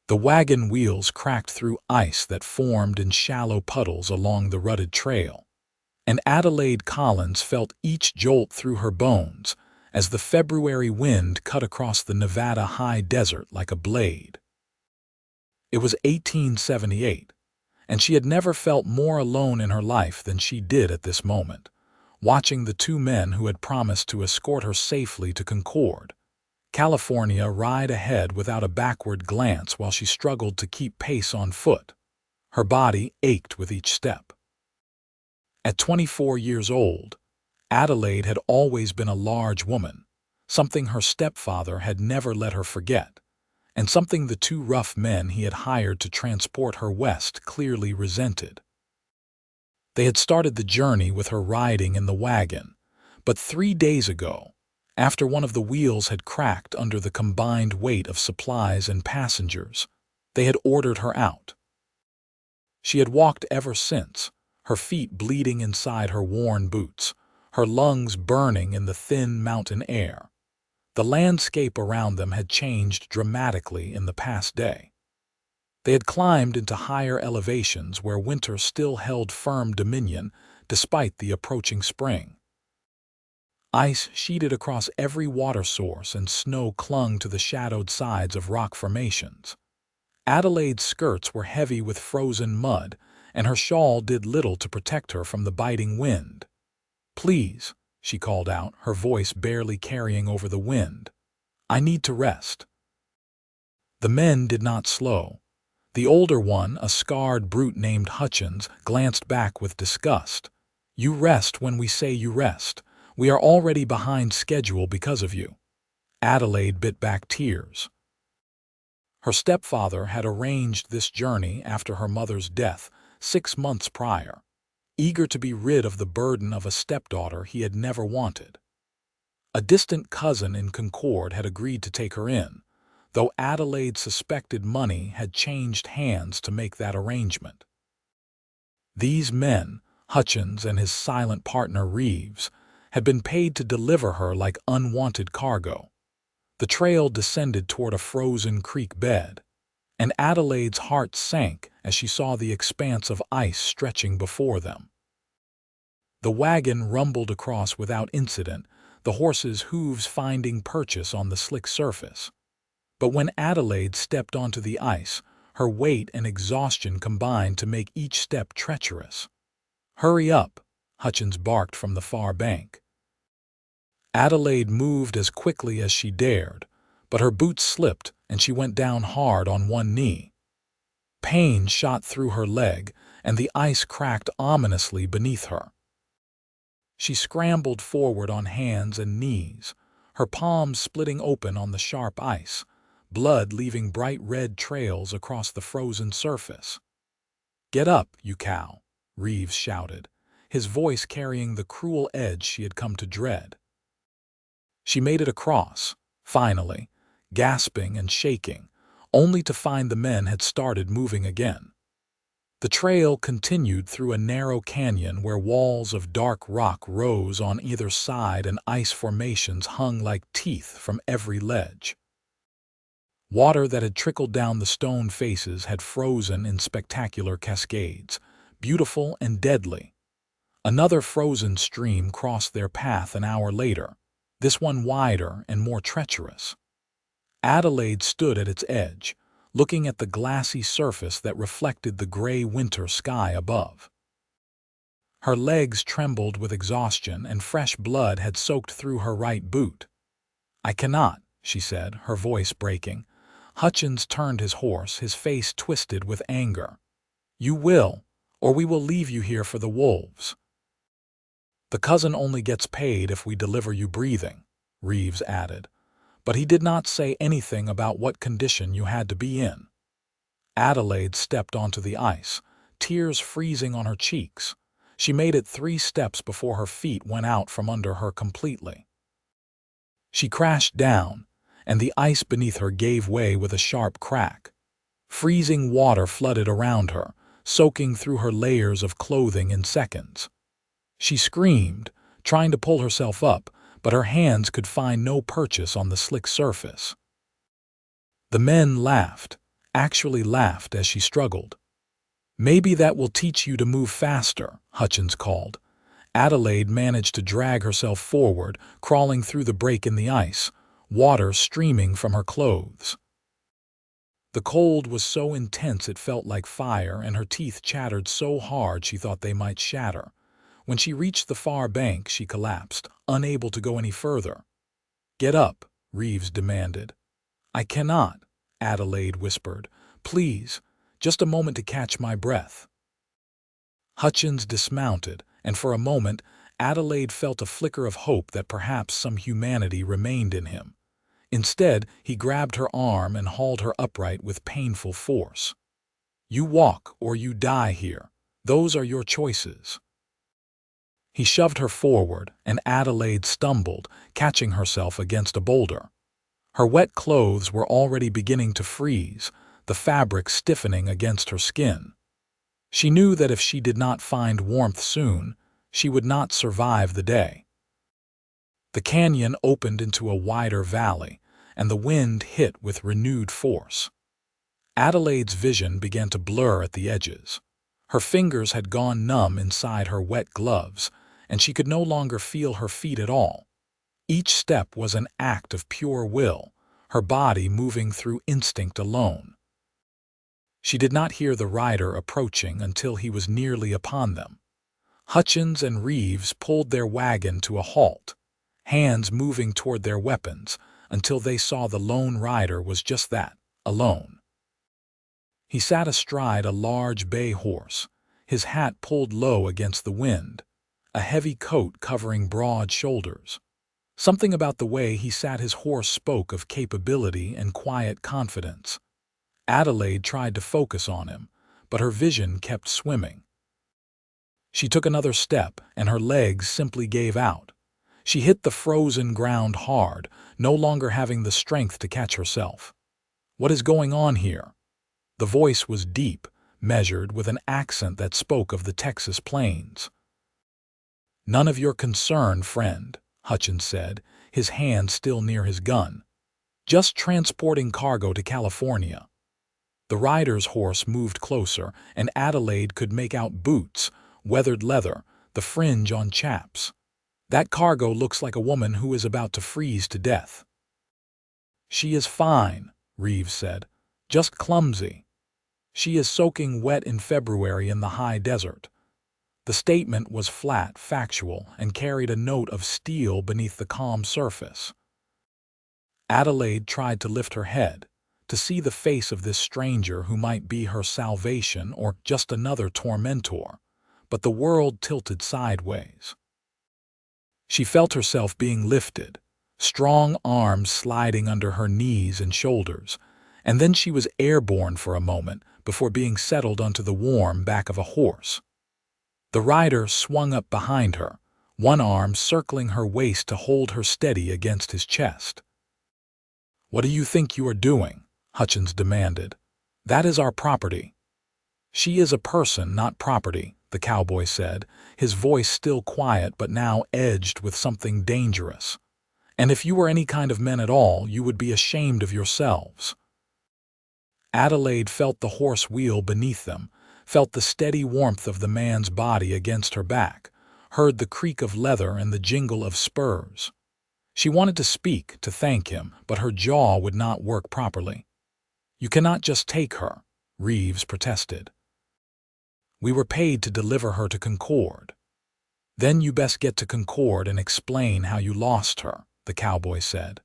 The wagon wheels cracked through ice that formed in shallow puddles along the rutted trail, and Adelaide Collins felt each jolt through her bones as the February wind cut across the Nevada high desert like a blade. It was 1878, and she had never felt more alone in her life than she did at this moment, watching the two men who had promised to escort her safely to Concord, California, ride ahead without a backward glance while she struggled to keep pace on foot. Her body ached with each step. At 24 years old, Adelaide had always been a large woman, something her stepfather had never let her forget, and something the two rough men he had hired to transport her west clearly resented. They had started the journey with her riding in the wagon, but 3 days ago, after one of the wheels had cracked under the combined weight of supplies and passengers, they had ordered her out. She had walked ever since, her feet bleeding inside her worn boots, her lungs burning in the thin mountain air. The landscape around them had changed dramatically in the past day. They had climbed into higher elevations where winter still held firm dominion despite the approaching spring. Ice sheeted across every water source and snow clung to the shadowed sides of rock formations. Adelaide's skirts were heavy with frozen mud, and her shawl did little to protect her from the biting wind. "Please," she called out, her voice barely carrying over the wind. "I need to rest." The men did not slow. The older one, a scarred brute named Hutchins, glanced back with disgust. "You rest when we say you rest. We are already behind schedule because of you." Adelaide bit back tears. Her stepfather had arranged this journey after her mother's death 6 months prior, eager to be rid of the burden of a stepdaughter he had never wanted. A distant cousin in Concord had agreed to take her in, though Adelaide suspected money had changed hands to make that arrangement. These men, Hutchins and his silent partner Reeves, had been paid to deliver her like unwanted cargo. The trail descended toward a frozen creek bed, and Adelaide's heart sank as she saw the expanse of ice stretching before them. The wagon rumbled across without incident, the horses' hooves finding purchase on the slick surface. But when Adelaide stepped onto the ice, her weight and exhaustion combined to make each step treacherous. "Hurry up," Hutchins barked from the far bank. Adelaide moved as quickly as she dared, but her boots slipped and she went down hard on one knee. Pain shot through her leg, and the ice cracked ominously beneath her. She scrambled forward on hands and knees, her palms splitting open on the sharp ice, blood leaving bright red trails across the frozen surface. "Get up, you cow," Reeves shouted, his voice carrying the cruel edge she had come to dread. She made it across, finally, gasping and shaking, only to find the men had started moving again. The trail continued through a narrow canyon where walls of dark rock rose on either side and ice formations hung like teeth from every ledge. Water that had trickled down the stone faces had frozen in spectacular cascades, beautiful and deadly. Another frozen stream crossed their path an hour later, this one wider and more treacherous. Adelaide stood at its edge, looking at the glassy surface that reflected the gray winter sky above. Her legs trembled with exhaustion and fresh blood had soaked through her right boot. "I cannot," she said, her voice breaking. Hutchins turned his horse, his face twisted with anger. "You will, or we will leave you here for the wolves." "The cousin only gets paid if we deliver you breathing," Reeves added, but he did not say anything about what condition you had to be in. Adelaide stepped onto the ice, tears freezing on her cheeks. She made it 3 steps before her feet went out from under her completely. She crashed down, and the ice beneath her gave way with a sharp crack. Freezing water flooded around her, soaking through her layers of clothing in seconds. She screamed, trying to pull herself up, but her hands could find no purchase on the slick surface. The men laughed. actually laughed as she struggled. "Maybe that will teach you to move faster," Hutchins called. Adelaide managed to drag herself forward, crawling through the break in the ice, water streaming from her clothes. The cold was so intense it felt like fire, and her teeth chattered so hard she thought they might shatter. When she reached the far bank, she collapsed, unable to go any further. "Get up," Reeves demanded. "I cannot," Adelaide whispered. "Please, just a moment to catch my breath." Hutchins dismounted, and for a moment Adelaide felt a flicker of hope that perhaps some humanity remained in him. Instead, he grabbed her arm and hauled her upright with painful force. "You walk or you die here. Those are your choices." He shoved her forward, and Adelaide stumbled, catching herself against a boulder. Her wet clothes were already beginning to freeze, the fabric stiffening against her skin. She knew that if she did not find warmth soon, she would not survive the day. The canyon opened into a wider valley, and the wind hit with renewed force. Adelaide's vision began to blur at the edges. Her fingers had gone numb inside her wet gloves, and she could no longer feel her feet at all. Each step was an act of pure will, her body moving through instinct alone. She did not hear the rider approaching until he was nearly upon them. Hutchins and Reeves pulled their wagon to a halt, hands moving toward their weapons until they saw the lone rider was just that, alone. He sat astride a large bay horse, his hat pulled low against the wind, a heavy coat covering broad shoulders. Something about the way he sat his horse spoke of capability and quiet confidence. Adelaide tried to focus on him, but her vision kept swimming. She took another step, and her legs simply gave out. She hit the frozen ground hard, no longer having the strength to catch herself. "What is going on here?" The voice was deep, measured, with an accent that spoke of the Texas plains. "None of your concern, friend," Hutchins said, his hand still near his gun. "Just transporting cargo to California." The rider's horse moved closer, and Adelaide could make out boots, weathered leather, the fringe on chaps. "That cargo looks like a woman who is about to freeze to death." "She is fine," Reeves said. "Just clumsy. She is soaking wet in February in the high desert." The statement was flat, factual, and carried a note of steel beneath the calm surface. Adelaide tried to lift her head, to see the face of this stranger who might be her salvation or just another tormentor, but the world tilted sideways. She felt herself being lifted, strong arms sliding under her knees and shoulders, and then she was airborne for a moment before being settled onto the warm back of a horse. The rider swung up behind her, one arm circling her waist to hold her steady against his chest. "What do you think you are doing?" Hutchins demanded. "That is our property." "She is a person, not property," the cowboy said, his voice still quiet but now edged with something dangerous. "And if you were any kind of men at all, you would be ashamed of yourselves." Adelaide felt the horse wheel beneath them, felt the steady warmth of the man's body against her back, heard the creak of leather and the jingle of spurs. She wanted to speak, to thank him, but her jaw would not work properly. "You cannot just take her," Reeves protested. "We were paid to deliver her to Concord." "Then you best get to Concord and explain how you lost her," the cowboy said.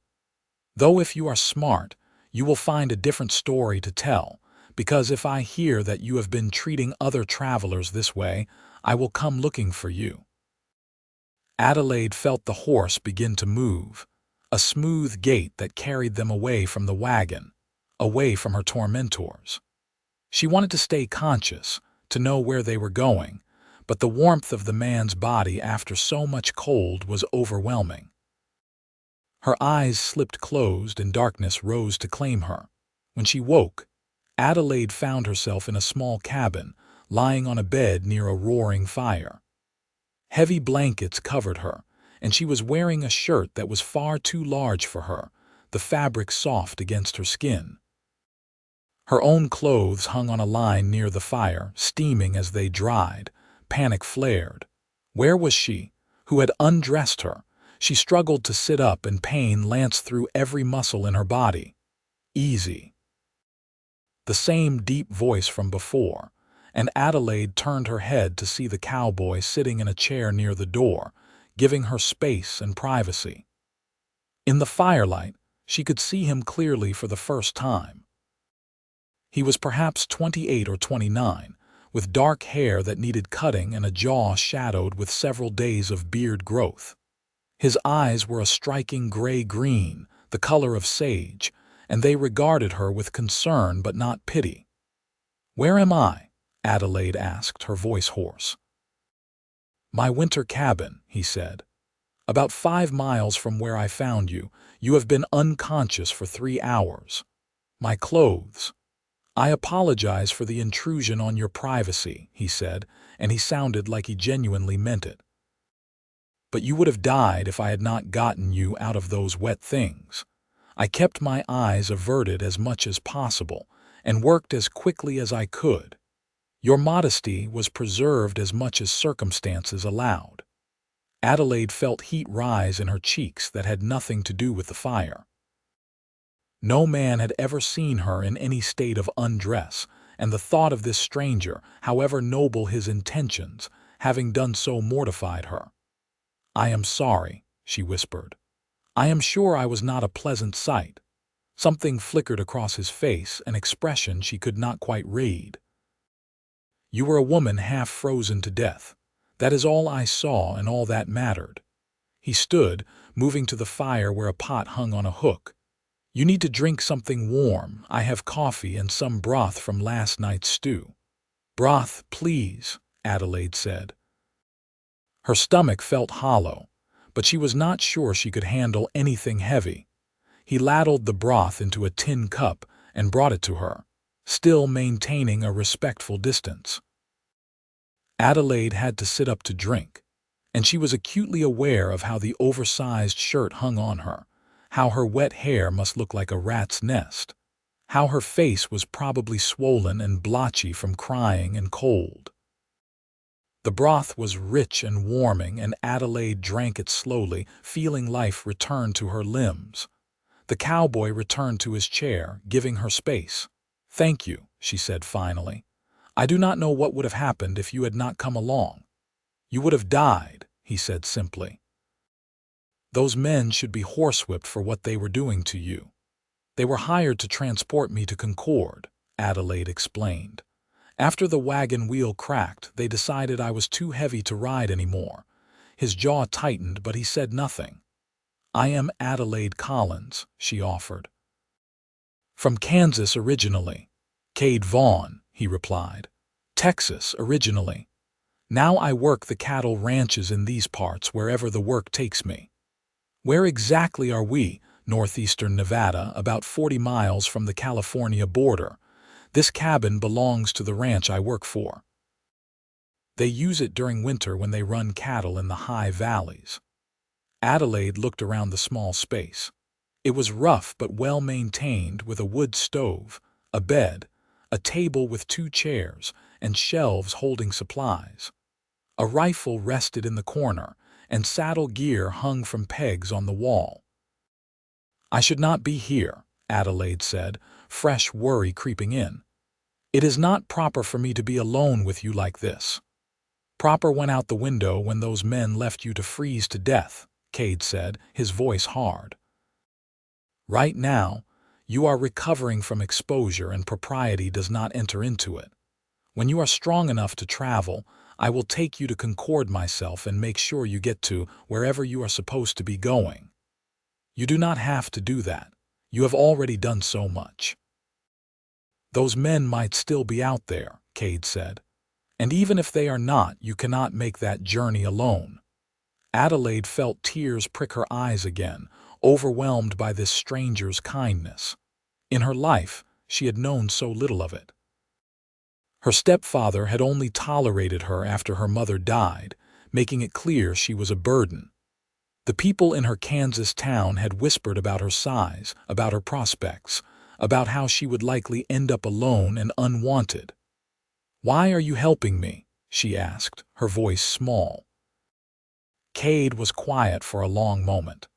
"Though if you are smart, you will find a different story to tell, because if I hear that you have been treating other travelers this way, I will come looking for you." Adelaide felt the horse begin to move, a smooth gait that carried them away from the wagon, away from her tormentors. She wanted to stay conscious, to know where they were going, but the warmth of the man's body after so much cold was overwhelming. Her eyes slipped closed and darkness rose to claim her. When she woke, Adelaide found herself in a small cabin, lying on a bed near a roaring fire. Heavy blankets covered her, and she was wearing a shirt that was far too large for her, the fabric soft against her skin. Her own clothes hung on a line near the fire, steaming as they dried. Panic flared. Where was she, who had undressed her? She struggled to sit up, and pain lanced through every muscle in her body. Easy. The same deep voice from before, and Adelaide turned her head to see the cowboy sitting in a chair near the door, giving her space and privacy. In the firelight, she could see him clearly for the first time. He was perhaps 28 or 29, with dark hair that needed cutting and a jaw shadowed with several days of beard growth. His eyes were a striking gray-green, the color of sage, and they regarded her with concern but not pity. "Where am I?" Adelaide asked, her voice hoarse. "My winter cabin," he said. "About 5 miles from where I found you. You have been unconscious for 3 hours. My clothes." "I apologize for the intrusion on your privacy," he said, and he sounded like he genuinely meant it. "But you would have died if I had not gotten you out of those wet things. I kept my eyes averted as much as possible and worked as quickly as I could. Your modesty was preserved as much as circumstances allowed." Adelaide felt heat rise in her cheeks that had nothing to do with the fire. No man had ever seen her in any state of undress, and the thought of this stranger, however noble his intentions, having done so mortified her. "I am sorry," she whispered. "I am sure I was not a pleasant sight." Something flickered across his face, an expression she could not quite read. "You were a woman half frozen to death. That is all I saw and all that mattered." He stood, moving to the fire where a pot hung on a hook. "You need to drink something warm. I have coffee and some broth from last night's stew." "Broth, please," Adelaide said. Her stomach felt hollow, but she was not sure she could handle anything heavy. He ladled the broth into a tin cup and brought it to her, still maintaining a respectful distance. Adelaide had to sit up to drink, and she was acutely aware of how the oversized shirt hung on her, how her wet hair must look like a rat's nest, how her face was probably swollen and blotchy from crying and cold. The broth was rich and warming, and Adelaide drank it slowly, feeling life return to her limbs. The cowboy returned to his chair, giving her space. "Thank you," she said finally. "I do not know what would have happened if you had not come along." "You would have died," he said simply. "Those men should be horsewhipped for what they were doing to you." "They were hired to transport me to Concord," Adelaide explained. "After the wagon wheel cracked, they decided I was too heavy to ride anymore." His jaw tightened, but he said nothing. "I am Adelaide Collins," she offered. "From Kansas originally." "Cade Vaughn," he replied. "Texas originally. Now I work the cattle ranches in these parts wherever the work takes me." "Where exactly are we?" "Northeastern Nevada, about 40 miles from the California border. This cabin belongs to the ranch I work for. They use it during winter when they run cattle in the high valleys." Adelaide looked around the small space. It was rough but well maintained, with a wood stove, a bed, a table with 2 chairs, and shelves holding supplies. A rifle rested in the corner, and saddle gear hung from pegs on the wall. "I should not be here," Adelaide said, fresh worry creeping in. "It is not proper for me to be alone with you like this." "Proper went out the window when those men left you to freeze to death," Cade said, his voice hard. "Right now, you are recovering from exposure and propriety does not enter into it. When you are strong enough to travel, I will take you to Concord myself and make sure you get to wherever you are supposed to be going." "You do not have to do that. You have already done so much." "Those men might still be out there," Cade said. "And even if they are not, you cannot make that journey alone." Adelaide felt tears prick her eyes again, overwhelmed by this stranger's kindness. In her life, she had known so little of it. Her stepfather had only tolerated her after her mother died, making it clear she was a burden. The people in her Kansas town had whispered about her size, about her prospects, about how she would likely end up alone and unwanted. "Why are you helping me?" she asked, her voice small. Cade was quiet for a long moment.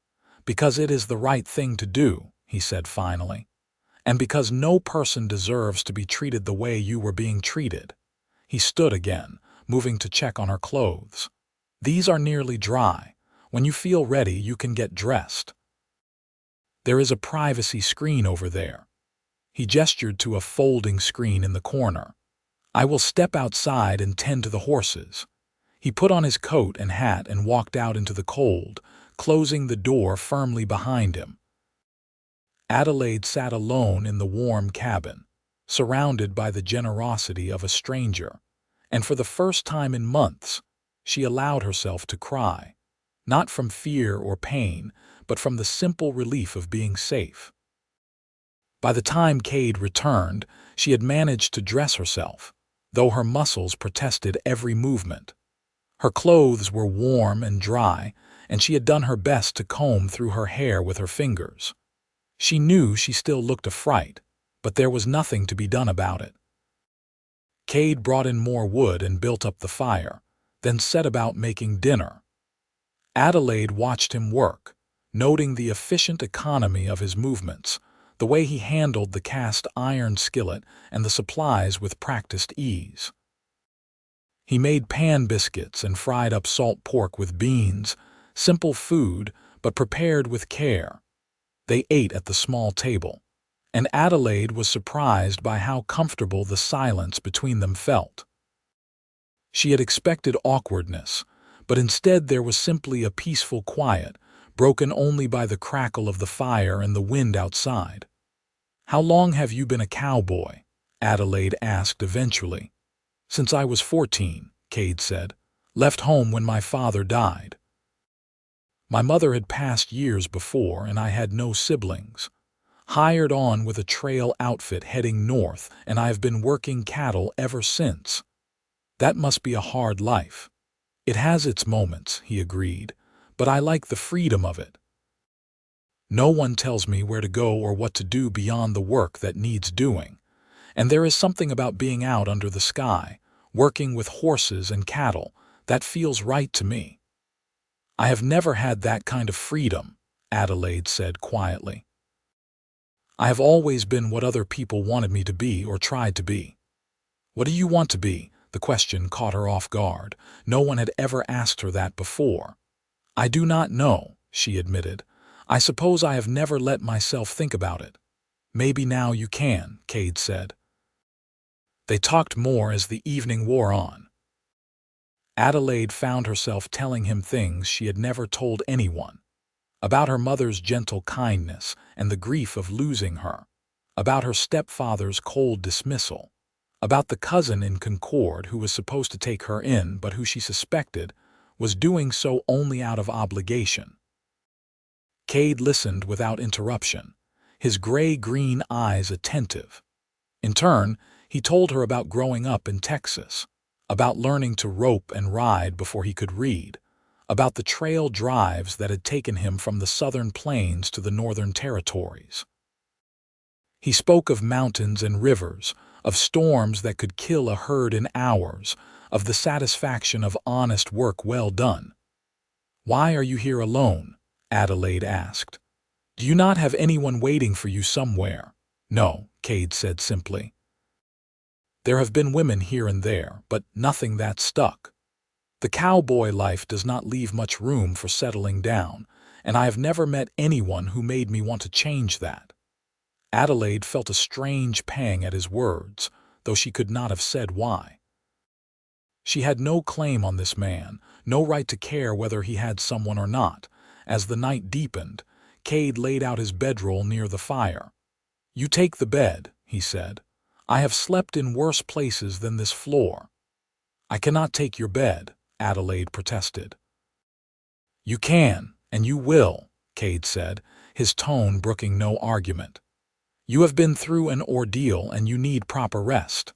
"Because it is the right thing to do," he said finally. "And because no person deserves to be treated the way you were being treated." He stood again, moving to check on her clothes. "These are nearly dry. When you feel ready, you can get dressed. There is a privacy screen over there." He gestured to a folding screen in the corner. "I will step outside and tend to the horses." He put on his coat and hat and walked out into the cold, closing the door firmly behind him. Adelaide sat alone in the warm cabin, surrounded by the generosity of a stranger, and for the first time in months, she allowed herself to cry, not from fear or pain, but from the simple relief of being safe. By the time Cade returned, she had managed to dress herself, though her muscles protested every movement. Her clothes were warm and dry, and she had done her best to comb through her hair with her fingers. She knew she still looked a fright, but there was nothing to be done about it. Cade brought in more wood and built up the fire, then set about making dinner. Adelaide watched him work, noting the efficient economy of his movements, the way he handled the cast iron skillet and the supplies with practiced ease. He made pan biscuits and fried up salt pork with beans, simple food, but prepared with care. They ate at the small table, and Adelaide was surprised by how comfortable the silence between them felt. She had expected awkwardness, but instead there was simply a peaceful quiet, broken only by the crackle of the fire and the wind outside. "How long have you been a cowboy?" Adelaide asked eventually. "Since I was 14, Cade said. "Left home when my father died. My mother had passed years before, and I had no siblings. Hired on with a trail outfit heading north, and I have been working cattle ever since." "That must be a hard life." "It has its moments," he agreed, "but I like the freedom of it. No one tells me where to go or what to do beyond the work that needs doing. And there is something about being out under the sky, working with horses and cattle, that feels right to me." "I have never had that kind of freedom," Adelaide said quietly. "I have always been what other people wanted me to be or tried to be." "What do you want to be?" The question caught her off guard. No one had ever asked her that before. "I do not know," she admitted. "I suppose I have never let myself think about it." "Maybe now you can," Cade said. They talked more as the evening wore on. Adelaide found herself telling him things she had never told anyone. About her mother's gentle kindness and the grief of losing her. About her stepfather's cold dismissal. About the cousin in Concord who was supposed to take her in but who she suspected was doing so only out of obligation. Cade listened without interruption, his gray-green eyes attentive. In turn, he told her about growing up in Texas, about learning to rope and ride before he could read, about the trail drives that had taken him from the southern plains to the northern territories. He spoke of mountains and rivers, of storms that could kill a herd in hours, of the satisfaction of honest work well done. "Why are you here alone?" Adelaide asked. "Do you not have anyone waiting for you somewhere?" "No," Cade said simply. "There have been women here and there, but nothing that stuck. The cowboy life does not leave much room for settling down, and I have never met anyone who made me want to change that." Adelaide felt a strange pang at his words, though she could not have said why. She had no claim on this man, no right to care whether he had someone or not. As the night deepened, Cade laid out his bedroll near the fire. "You take the bed," he said. "I have slept in worse places than this floor." "I cannot take your bed," Adelaide protested. "You can, and you will," Cade said, his tone brooking no argument. "You have been through an ordeal and you need proper rest."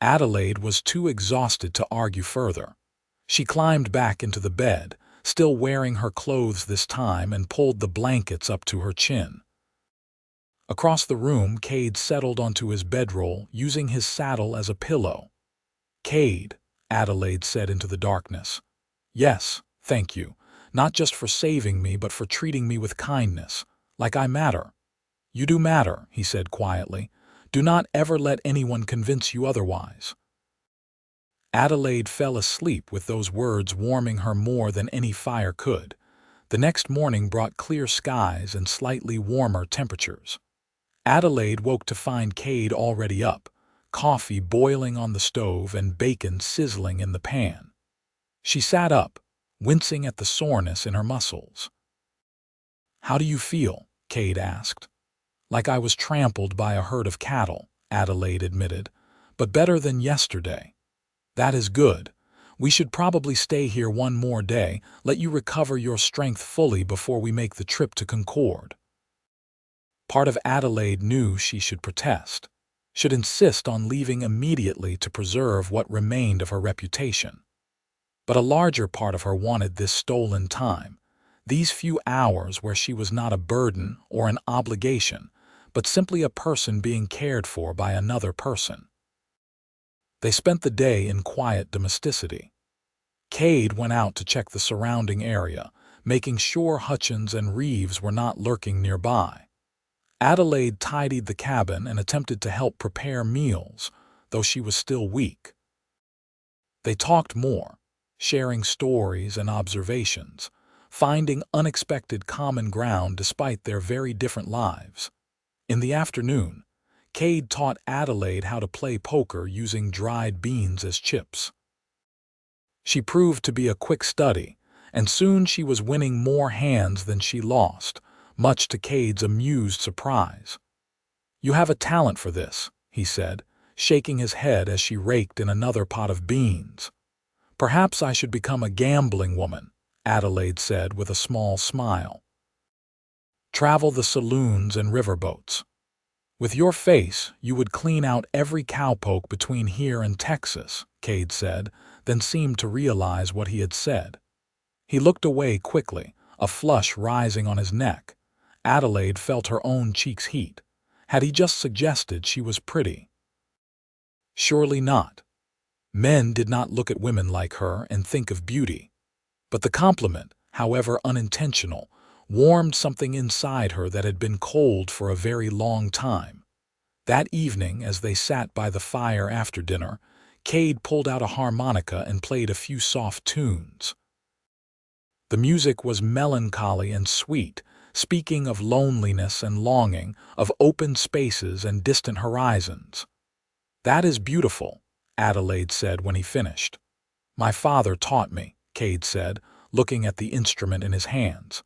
Adelaide was too exhausted to argue further. She climbed back into the bed, still wearing her clothes this time, and pulled the blankets up to her chin. Across the room, Cade settled onto his bedroll, using his saddle as a pillow. "Cade," Adelaide said into the darkness. "Yes, thank you. Not just for saving me, but for treating me with kindness, like I matter." "You do matter," he said quietly. "Do not ever let anyone convince you otherwise." Adelaide fell asleep with those words warming her more than any fire could. The next morning brought clear skies and slightly warmer temperatures. Adelaide woke to find Cade already up, coffee boiling on the stove and bacon sizzling in the pan. She sat up, wincing at the soreness in her muscles. "How do you feel?" Cade asked. "Like I was trampled by a herd of cattle," Adelaide admitted, "but better than yesterday." "That is good. We should probably stay here one more day, let you recover your strength fully before we make the trip to Concord." Part of Adelaide knew she should protest, should insist on leaving immediately to preserve what remained of her reputation. But a larger part of her wanted this stolen time, these few hours where she was not a burden or an obligation, but simply a person being cared for by another person. They spent the day in quiet domesticity. Cade went out to check the surrounding area, making sure Hutchins and Reeves were not lurking nearby. Adelaide tidied the cabin and attempted to help prepare meals, though she was still weak. They talked more, sharing stories and observations, finding unexpected common ground despite their very different lives. In the afternoon, Cade taught Adelaide how to play poker using dried beans as chips. She proved to be a quick study, and soon she was winning more hands than she lost, much to Cade's amused surprise. "You have a talent for this," he said, shaking his head as she raked in another pot of beans. "Perhaps I should become a gambling woman," Adelaide said with a small smile. "Travel the saloons and riverboats. With your face, you would clean out every cowpoke between here and Texas," Cade said, then seemed to realize what he had said. He looked away quickly, a flush rising on his neck. Adelaide felt her own cheeks heat. Had he just suggested she was pretty? Surely not. Men did not look at women like her and think of beauty. But the compliment, however unintentional, warmed something inside her that had been cold for a very long time. That evening, as they sat by the fire after dinner, Cade pulled out a harmonica and played a few soft tunes. The music was melancholy and sweet, speaking of loneliness and longing, of open spaces and distant horizons. "That is beautiful," Adelaide said when he finished. "My father taught me," Cade said, looking at the instrument in his hands.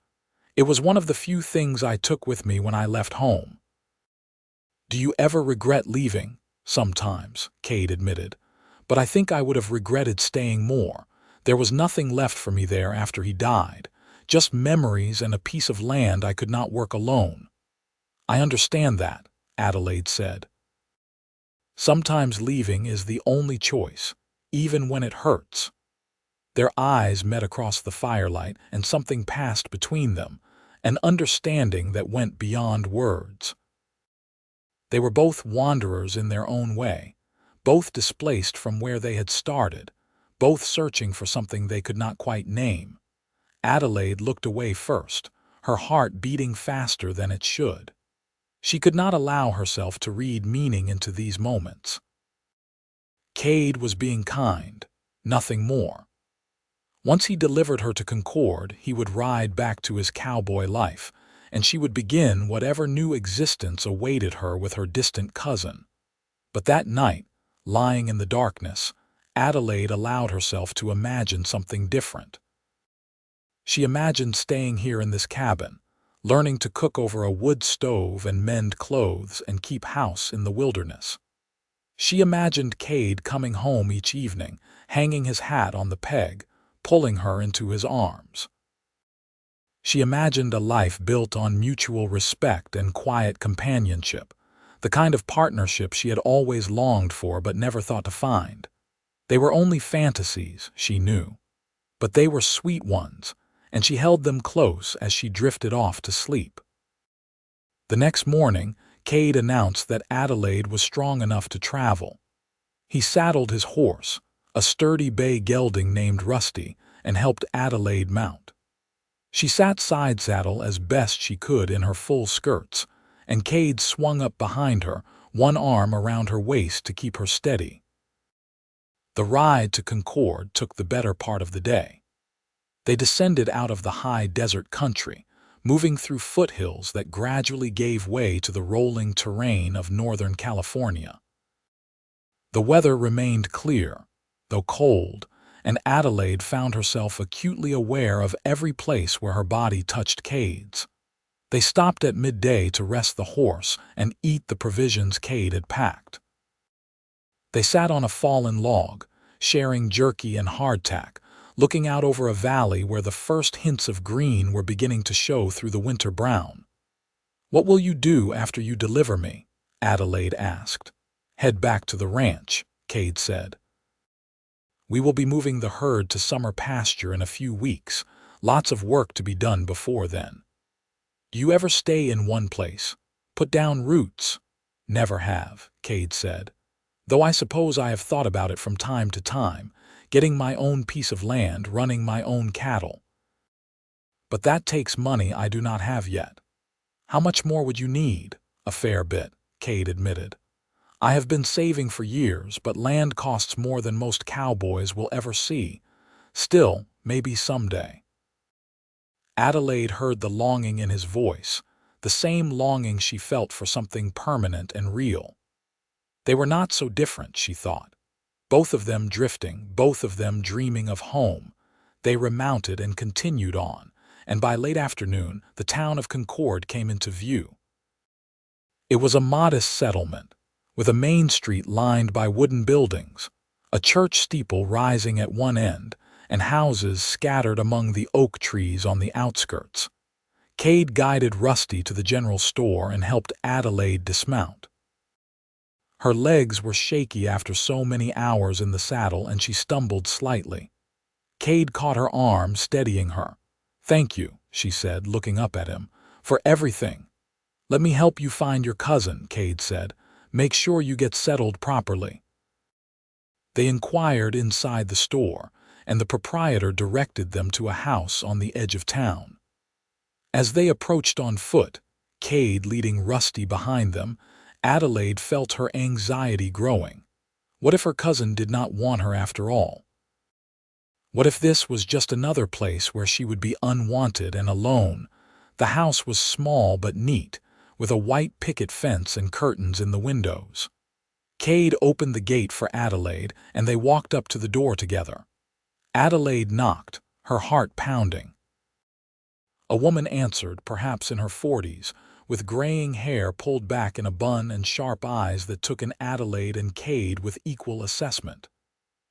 "It was one of the few things I took with me when I left home." "Do you ever regret leaving?" "Sometimes," Cade admitted. "But I think I would have regretted staying more. There was nothing left for me there after he died, just memories and a piece of land I could not work alone." "I understand that," Adelaide said. "Sometimes leaving is the only choice, even when it hurts." Their eyes met across the firelight, and something passed between them, an understanding that went beyond words. They were both wanderers in their own way, both displaced from where they had started, both searching for something they could not quite name. Adelaide looked away first, her heart beating faster than it should. She could not allow herself to read meaning into these moments. Cade was being kind, nothing more. Once he delivered her to Concord, he would ride back to his cowboy life, and she would begin whatever new existence awaited her with her distant cousin. But that night, lying in the darkness, Adelaide allowed herself to imagine something different. She imagined staying here in this cabin, learning to cook over a wood stove and mend clothes and keep house in the wilderness. She imagined Cade coming home each evening, hanging his hat on the peg, pulling her into his arms. She imagined a life built on mutual respect and quiet companionship, the kind of partnership she had always longed for but never thought to find. They were only fantasies, she knew, but they were sweet ones, and she held them close as she drifted off to sleep. The next morning, Cade announced that Adelaide was strong enough to travel. He saddled his horse, a sturdy bay gelding named Rusty, and helped Adelaide mount. She sat side saddle as best she could in her full skirts, and Cade swung up behind her, one arm around her waist to keep her steady. The ride to Concord took the better part of the day. They descended out of the high desert country, moving through foothills that gradually gave way to the rolling terrain of Northern California. The weather remained clear, though cold, and Adelaide found herself acutely aware of every place where her body touched Cade's. They stopped at midday to rest the horse and eat the provisions Cade had packed. They sat on a fallen log, sharing jerky and hardtack, looking out over a valley where the first hints of green were beginning to show through the winter brown. "What will you do after you deliver me?" Adelaide asked. "Head back to the ranch," Cade said. "We will be moving the herd to summer pasture in a few weeks. Lots of work to be done before then." "Do you ever stay in one place? Put down roots?" "Never have," Cade said. "Though I suppose I have thought about it from time to time, getting my own piece of land, running my own cattle. But that takes money I do not have yet." "How much more would you need?" "A fair bit," Cade admitted. "I have been saving for years, but land costs more than most cowboys will ever see. Still, maybe someday." Adelaide heard the longing in his voice, the same longing she felt for something permanent and real. They were not so different, she thought. Both of them drifting, both of them dreaming of home. They remounted and continued on, and by late afternoon the town of Concord came into view. It was a modest settlement, with a main street lined by wooden buildings, a church steeple rising at one end, and houses scattered among the oak trees on the outskirts. Cade guided Rusty to the general store and helped Adelaide dismount. Her legs were shaky after so many hours in the saddle, and she stumbled slightly. Cade caught her arm, steadying her. "Thank you," she said, looking up at him, "for everything." "Let me help you find your cousin," Cade said. "Make sure you get settled properly." They inquired inside the store, and the proprietor directed them to a house on the edge of town. As they approached on foot, Cade leading Rusty behind them, Adelaide felt her anxiety growing. What if her cousin did not want her after all? What if this was just another place where she would be unwanted and alone? The house was small but neat, with a white picket fence and curtains in the windows. Cade opened the gate for Adelaide, and they walked up to the door together. Adelaide knocked, her heart pounding. A woman answered, perhaps in her 40s, with graying hair pulled back in a bun and sharp eyes that took in Adelaide and Cade with equal assessment.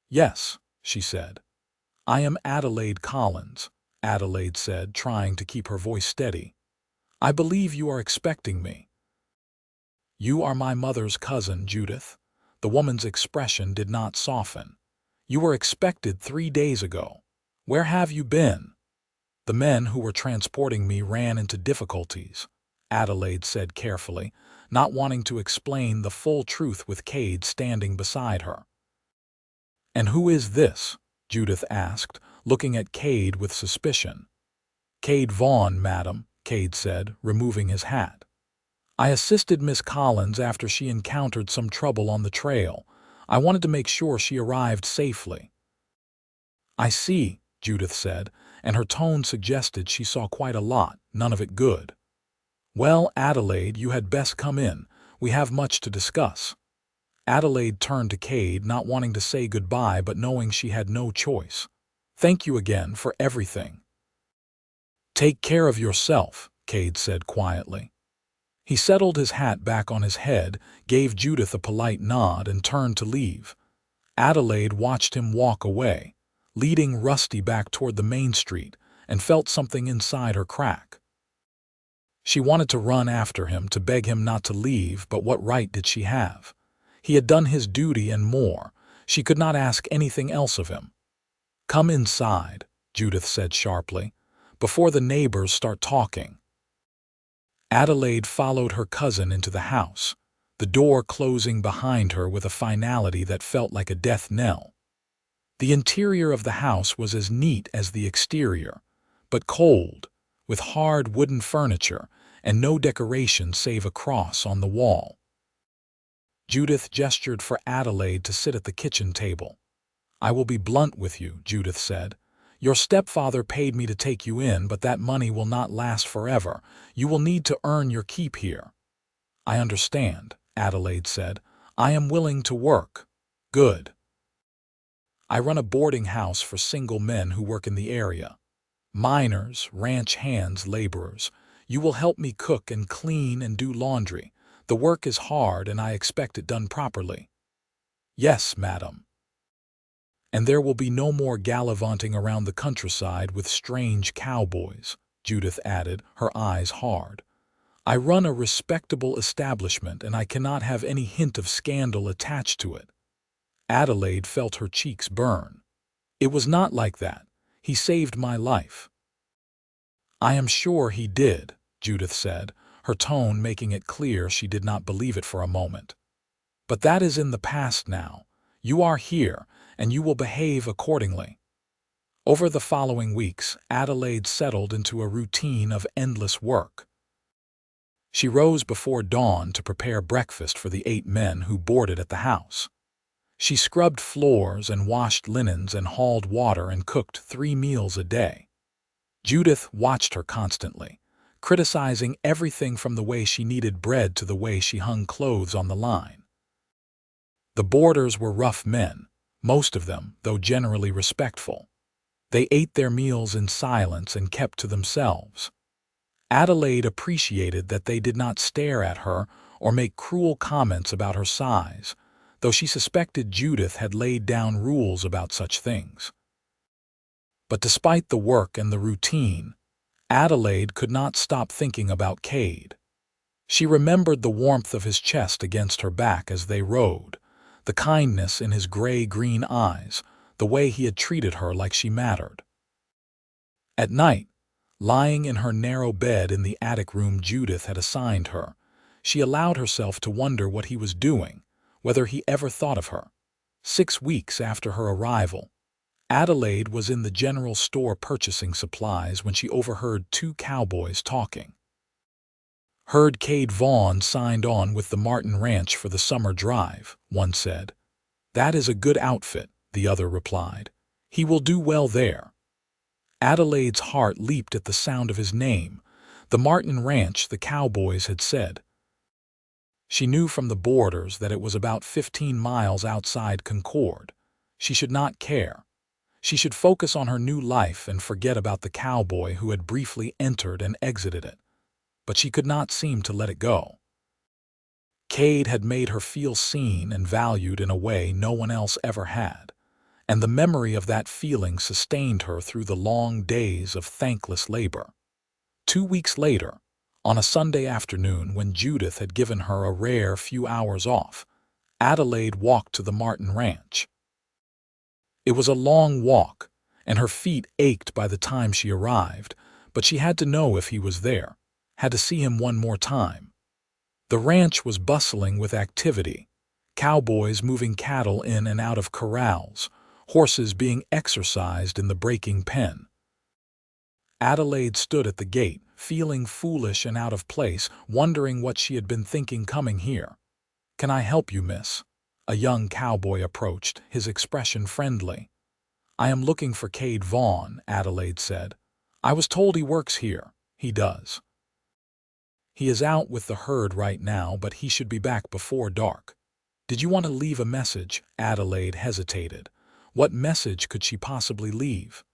"Yes," she said. "I am Adelaide Collins," Adelaide said, trying to keep her voice steady. "I believe you are expecting me." "You are my mother's cousin, Judith." The woman's expression did not soften. "You were expected 3 days ago. Where have you been?" "The men who were transporting me ran into difficulties," Adelaide said carefully, not wanting to explain the full truth with Cade standing beside her. "And who is this?" Judith asked, looking at Cade with suspicion. "Cade Vaughn, madam," Cade said, removing his hat. "I assisted Miss Collins after she encountered some trouble on the trail. I wanted to make sure she arrived safely." "I see," Judith said, and her tone suggested she saw quite a lot, none of it good. "Well, Adelaide, you had best come in. We have much to discuss." Adelaide turned to Cade, not wanting to say goodbye but knowing she had no choice. "Thank you again for everything." "Take care of yourself," Cade said quietly. He settled his hat back on his head, gave Judith a polite nod, and turned to leave. Adelaide watched him walk away, leading Rusty back toward the main street, and felt something inside her crack. She wanted to run after him, to beg him not to leave, but what right did she have? He had done his duty and more. She could not ask anything else of him. "Come inside," Judith said sharply, "before the neighbors start talking." Adelaide followed her cousin into the house, the door closing behind her with a finality that felt like a death knell. The interior of the house was as neat as the exterior, but cold, with hard wooden furniture and no decoration save a cross on the wall. Judith gestured for Adelaide to sit at the kitchen table. "I will be blunt with you," Judith said. "Your stepfather paid me to take you in, but that money will not last forever. You will need to earn your keep here." "I understand," Adelaide said. "I am willing to work." "Good. I run a boarding house for single men who work in the area. Miners, ranch hands, laborers. You will help me cook and clean and do laundry. The work is hard and I expect it done properly." "Yes, madam." "And there will be no more gallivanting around the countryside with strange cowboys," Judith added, her eyes hard. "I run a respectable establishment and I cannot have any hint of scandal attached to it." Adelaide felt her cheeks burn. "It was not like that. He saved my life." "I am sure he did," Judith said, her tone making it clear she did not believe it for a moment. "But that is in the past now. You are here, and you will behave accordingly." Over the following weeks, Adelaide settled into a routine of endless work. She rose before dawn to prepare breakfast for the 8 men who boarded at the house. She scrubbed floors and washed linens and hauled water and cooked 3 meals a day. Judith watched her constantly, criticizing everything from the way she kneaded bread to the way she hung clothes on the line. The boarders were rough men, most of them, though generally respectful. They ate their meals in silence and kept to themselves. Adelaide appreciated that they did not stare at her or make cruel comments about her size, though she suspected Judith had laid down rules about such things. But despite the work and the routine, Adelaide could not stop thinking about Cade. She remembered the warmth of his chest against her back as they rode, the kindness in his gray-green eyes, the way he had treated her like she mattered. At night, lying in her narrow bed in the attic room Judith had assigned her, she allowed herself to wonder what he was doing, whether he ever thought of her. 6 weeks after her arrival, Adelaide was in the general store purchasing supplies when she overheard 2 cowboys talking. "Heard Cade Vaughn signed on with the Martin Ranch for the summer drive," one said. "That is a good outfit," the other replied. "He will do well there." Adelaide's heart leaped at the sound of his name, the Martin Ranch the cowboys had said. She knew from the boarders that it was about 15 miles outside Concord. She should not care. She should focus on her new life and forget about the cowboy who had briefly entered and exited it. But she could not seem to let it go. Cade had made her feel seen and valued in a way no one else ever had, and the memory of that feeling sustained her through the long days of thankless labor. 2 weeks later, on a Sunday afternoon when Judith had given her a rare few hours off, Adelaide walked to the Martin Ranch. It was a long walk, and her feet ached by the time she arrived, but she had to know if he was there, had to see him one more time. The ranch was bustling with activity, cowboys moving cattle in and out of corrals, horses being exercised in the breaking pen. Adelaide stood at the gate, feeling foolish and out of place, wondering what she had been thinking coming here. "Can I help you, miss?" A young cowboy approached, his expression friendly. "I am looking for Cade Vaughn," Adelaide said. "I was told he works here." "He does. He is out with the herd right now, but he should be back before dark." "Did you want to leave a message?" Adelaide hesitated. What message could she possibly leave?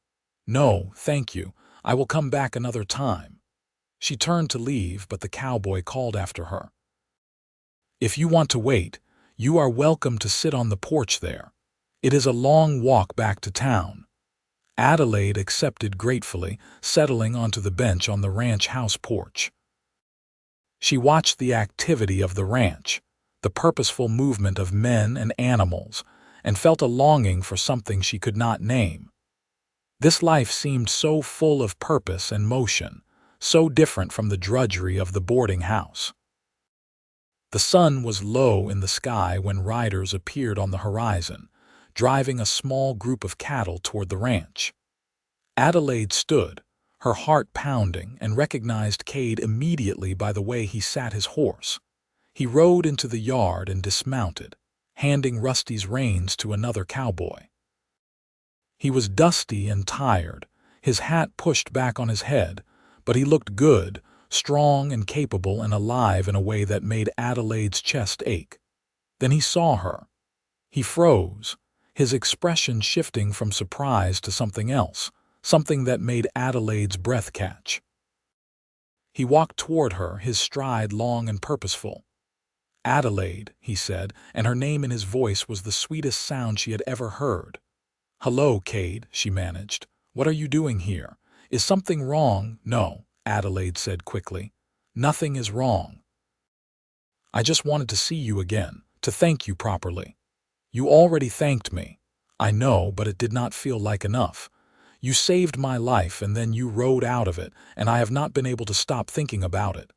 "No, thank you. I will come back another time." She turned to leave, but the cowboy called after her. "If you want to wait, you are welcome to sit on the porch there. It is a long walk back to town." Adelaide accepted gratefully, settling onto the bench on the ranch house porch. She watched the activity of the ranch, the purposeful movement of men and animals, and felt a longing for something she could not name. This life seemed so full of purpose and motion, so different from the drudgery of the boarding house. The sun was low in the sky when riders appeared on the horizon, driving a small group of cattle toward the ranch. Adelaide stood, her heart pounding, and recognized Cade immediately by the way he sat his horse. He rode into the yard and dismounted, handing Rusty's reins to another cowboy. He was dusty and tired, his hat pushed back on his head, but he looked good, strong and capable and alive in a way that made Adelaide's chest ache. Then he saw her. He froze, his expression shifting from surprise to something else, something that made Adelaide's breath catch. He walked toward her, his stride long and purposeful. "Adelaide," he said, and her name in his voice was the sweetest sound she had ever heard. "Hello, Cade," she managed. "What are you doing here? Is something wrong?" "No," Adelaide said quickly. "Nothing is wrong. I just wanted to see you again, to thank you properly." "You already thanked me." "I know, but it did not feel like enough. You saved my life and then you rode out of it, and I have not been able to stop thinking about it."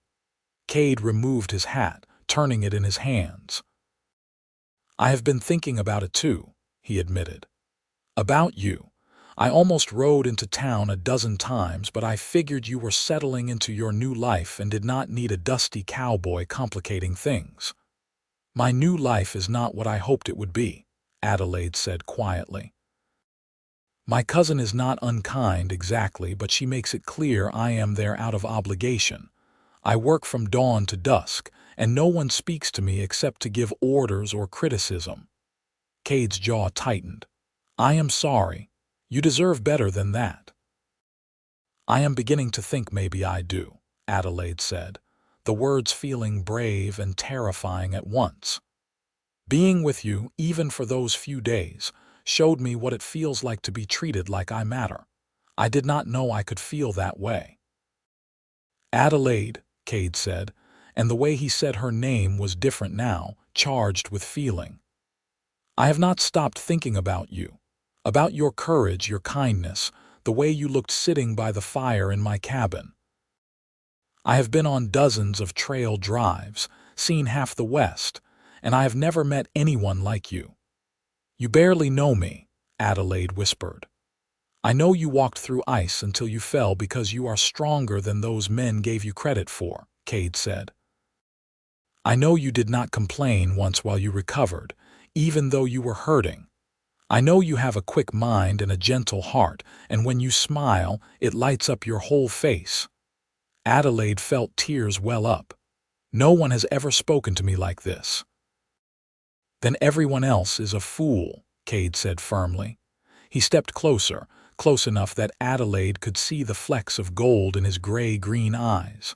Cade removed his hat, turning it in his hands. "I have been thinking about it too," he admitted. "About you. I almost rode into town a dozen times, but I figured you were settling into your new life and did not need a dusty cowboy complicating things." "My new life is not what I hoped it would be," Adelaide said quietly. "My cousin is not unkind exactly, but she makes it clear I am there out of obligation. I work from dawn to dusk, and no one speaks to me except to give orders or criticism." Cade's jaw tightened. "I am sorry. You deserve better than that." "I am beginning to think maybe I do," Adelaide said, the words feeling brave and terrifying at once. "Being with you, even for those few days, showed me what it feels like to be treated like I matter. I did not know I could feel that way." "Adelaide," Cade said, and the way he said her name was different now, charged with feeling. "I have not stopped thinking about you, about your courage, your kindness, the way you looked sitting by the fire in my cabin. I have been on dozens of trail drives, seen half the West, and I have never met anyone like you." "You barely know me," Adelaide whispered. "I know you walked through ice until you fell because you are stronger than those men gave you credit for," Cade said. "I know you did not complain once while you recovered, even though you were hurting. I know you have a quick mind and a gentle heart, and when you smile, it lights up your whole face." Adelaide felt tears well up. "No one has ever spoken to me like this." "Then everyone else is a fool," Cade said firmly. He stepped closer, close enough that Adelaide could see the flecks of gold in his gray-green eyes.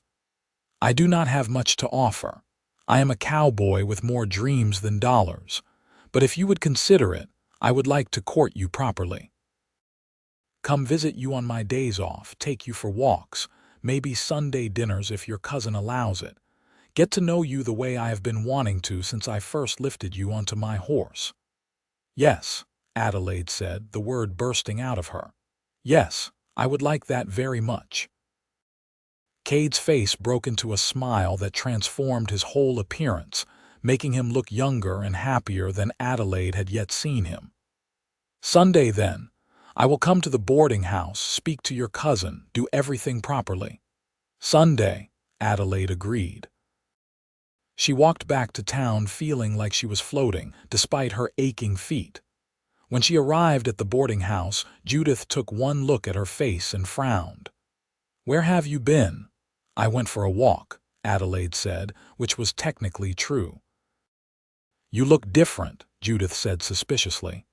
"I do not have much to offer. I am a cowboy with more dreams than dollars. But if you would consider it, I would like to court you properly. Come visit you on my days off, take you for walks, maybe Sunday dinners if your cousin allows it. Get to know you the way I have been wanting to since I first lifted you onto my horse." "Yes," Adelaide said, the word bursting out of her. "Yes, I would like that very much." Cade's face broke into a smile that transformed his whole appearance, making him look younger and happier than Adelaide had yet seen him. "Sunday, then. I will come to the boarding house, speak to your cousin, do everything properly." "Sunday," Adelaide agreed. She walked back to town feeling like she was floating, despite her aching feet. When she arrived at the boarding house, Judith took one look at her face and frowned. "Where have you been?" "I went for a walk," Adelaide said, which was technically true. "You look different," Judith said suspiciously.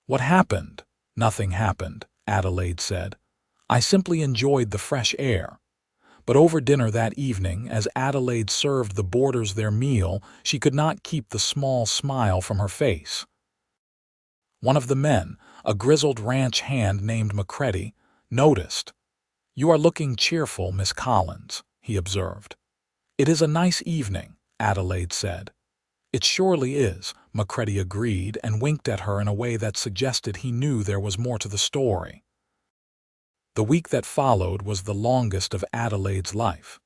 "What happened?" "Nothing happened," Adelaide said. "I simply enjoyed the fresh air." But over dinner that evening, as Adelaide served the boarders their meal, she could not keep the small smile from her face. One of the men, a grizzled ranch hand named McCready, noticed. "You are looking cheerful, Miss Collins," he observed. "It is a nice evening," Adelaide said. "It surely is," McCready agreed and winked at her in a way that suggested he knew there was more to the story. The week that followed was the longest of Adelaide's life.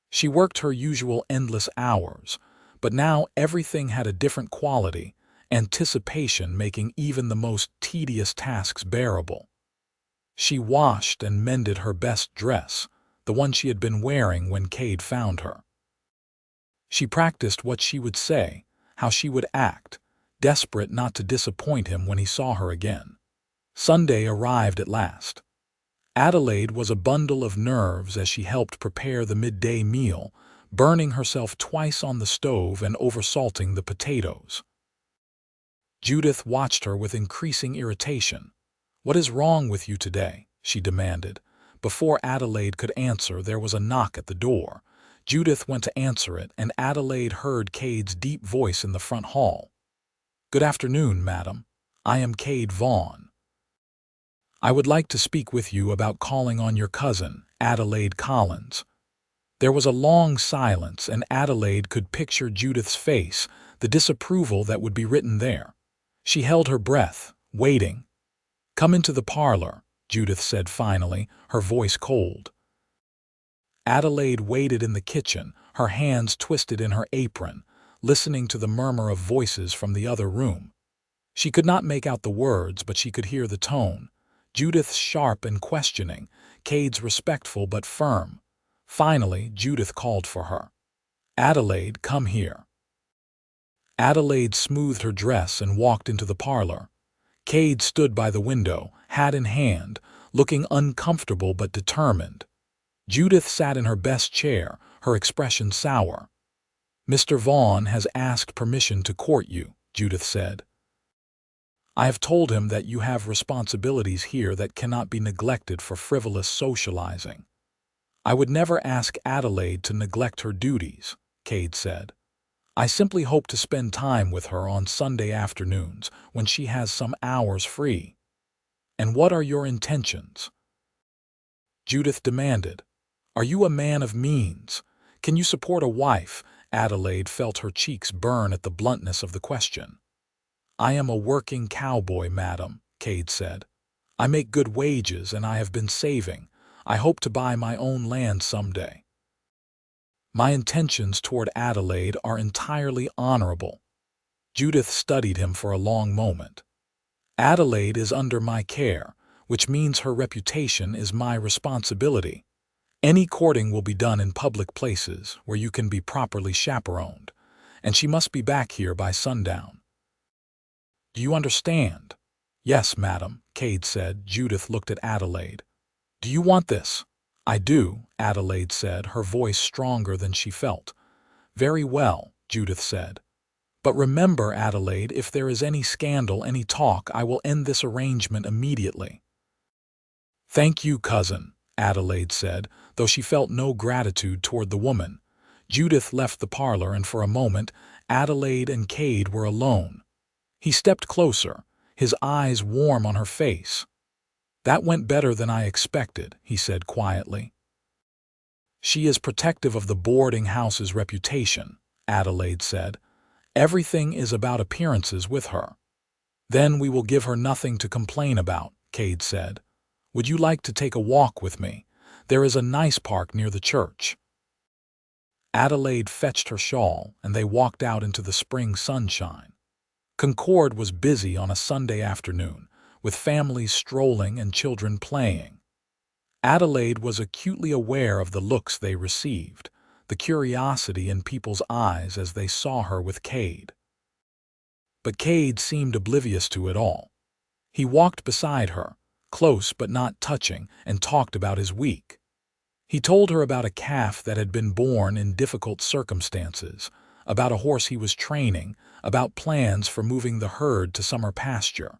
She worked her usual endless hours, but now everything had a different quality, anticipation making even the most tedious tasks bearable. She washed and mended her best dress, the one she had been wearing when Cade found her. She practiced what she would say, how she would act, desperate not to disappoint him when he saw her again. Sunday arrived at last. Adelaide was a bundle of nerves as she helped prepare the midday meal, burning herself twice on the stove and oversalting the potatoes. Judith watched her with increasing irritation. "What is wrong with you today?" she demanded. Before Adelaide could answer, there was a knock at the door. Judith went to answer it, and Adelaide heard Cade's deep voice in the front hall. "Good afternoon, madam. I am Cade Vaughn. I would like to speak with you about calling on your cousin, Adelaide Collins." There was a long silence, and Adelaide could picture Judith's face, the disapproval that would be written there. She held her breath, waiting. "Come into the parlor," Judith said finally, her voice cold. Adelaide waited in the kitchen, her hands twisted in her apron, listening to the murmur of voices from the other room. She could not make out the words, but she could hear the tone. Judith's sharp and questioning, Cade's respectful but firm. Finally, Judith called for her. "Adelaide, come here." Adelaide smoothed her dress and walked into the parlor. Cade stood by the window, hat in hand, looking uncomfortable but determined. Judith sat in her best chair, her expression sour. "Mr. Vaughn has asked permission to court you," Judith said. "I have told him that you have responsibilities here that cannot be neglected for frivolous socializing." "I would never ask Adelaide to neglect her duties," Cade said. "I simply hope to spend time with her on Sunday afternoons when she has some hours free." "And what are your intentions?" Judith demanded. "Are you a man of means? Can you support a wife?" Adelaide felt her cheeks burn at the bluntness of the question. "I am a working cowboy, madam," Cade said. "I make good wages and I have been saving. I hope to buy my own land someday. My intentions toward Adelaide are entirely honorable." Judith studied him for a long moment. "Adelaide is under my care, which means her reputation is my responsibility. Any courting will be done in public places where you can be properly chaperoned, and she must be back here by sundown. Do you understand?" "Yes, madam," Cade said. Judith looked at Adelaide. "Do you want this?" "I do," Adelaide said, her voice stronger than she felt. "Very well," Judith said. "But remember, Adelaide, if there is any scandal, any talk, I will end this arrangement immediately." "Thank you, cousin," Adelaide said, though she felt no gratitude toward the woman. Judith left the parlor, and for a moment Adelaide and Cade were alone. He stepped closer, his eyes warm on her face. "That went better than I expected," he said quietly. "She is protective of the boarding house's reputation," Adelaide said. "Everything is about appearances with her." "Then we will give her nothing to complain about," Cade said. "Would you like to take a walk with me? There is a nice park near the church." Adelaide fetched her shawl, and they walked out into the spring sunshine. Concord was busy on a Sunday afternoon, with families strolling and children playing. Adelaide was acutely aware of the looks they received, the curiosity in people's eyes as they saw her with Cade. But Cade seemed oblivious to it all. He walked beside her, close but not touching, and talked about his week. He told her about a calf that had been born in difficult circumstances, about a horse he was training, about plans for moving the herd to summer pasture.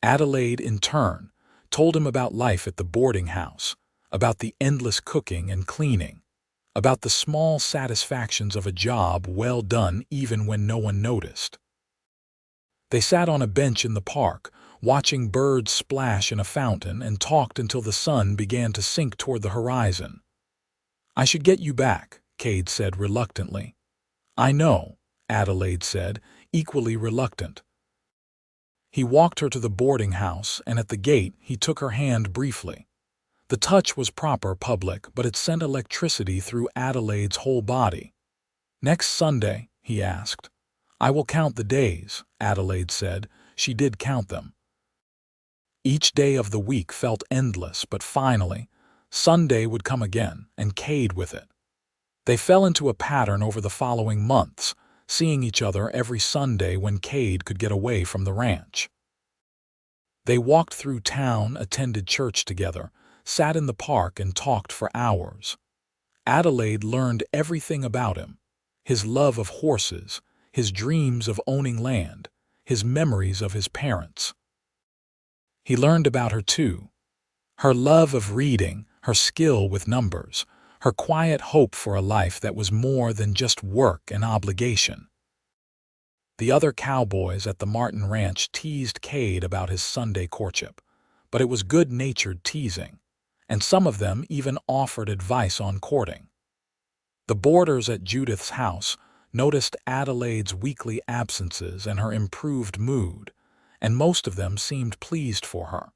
Adelaide, in turn, told him about life at the boarding house, about the endless cooking and cleaning, about the small satisfactions of a job well done even when no one noticed. They sat on a bench in the park, watching birds splash in a fountain, and talked until the sun began to sink toward the horizon. "I should get you back," Cade said reluctantly. "I know," Adelaide said, equally reluctant. He walked her to the boarding house, and at the gate he took her hand briefly. The touch was proper public, but it sent electricity through Adelaide's whole body. "Next Sunday?" he asked. "I will count the days," Adelaide said. She did count them. Each day of the week felt endless, but finally, Sunday would come again, and Cade with it. They fell into a pattern over the following months, seeing each other every Sunday when Cade could get away from the ranch. They walked through town, attended church together, sat in the park and talked for hours. Adelaide learned everything about him: his love of horses, his dreams of owning land, his memories of his parents. He learned about her too: her love of reading, her skill with numbers, her quiet hope for a life that was more than just work and obligation. The other cowboys at the Martin Ranch teased Cade about his Sunday courtship, but it was good-natured teasing, and some of them even offered advice on courting. The boarders at Judith's house noticed Adelaide's weekly absences and her improved mood, and most of them seemed pleased for her.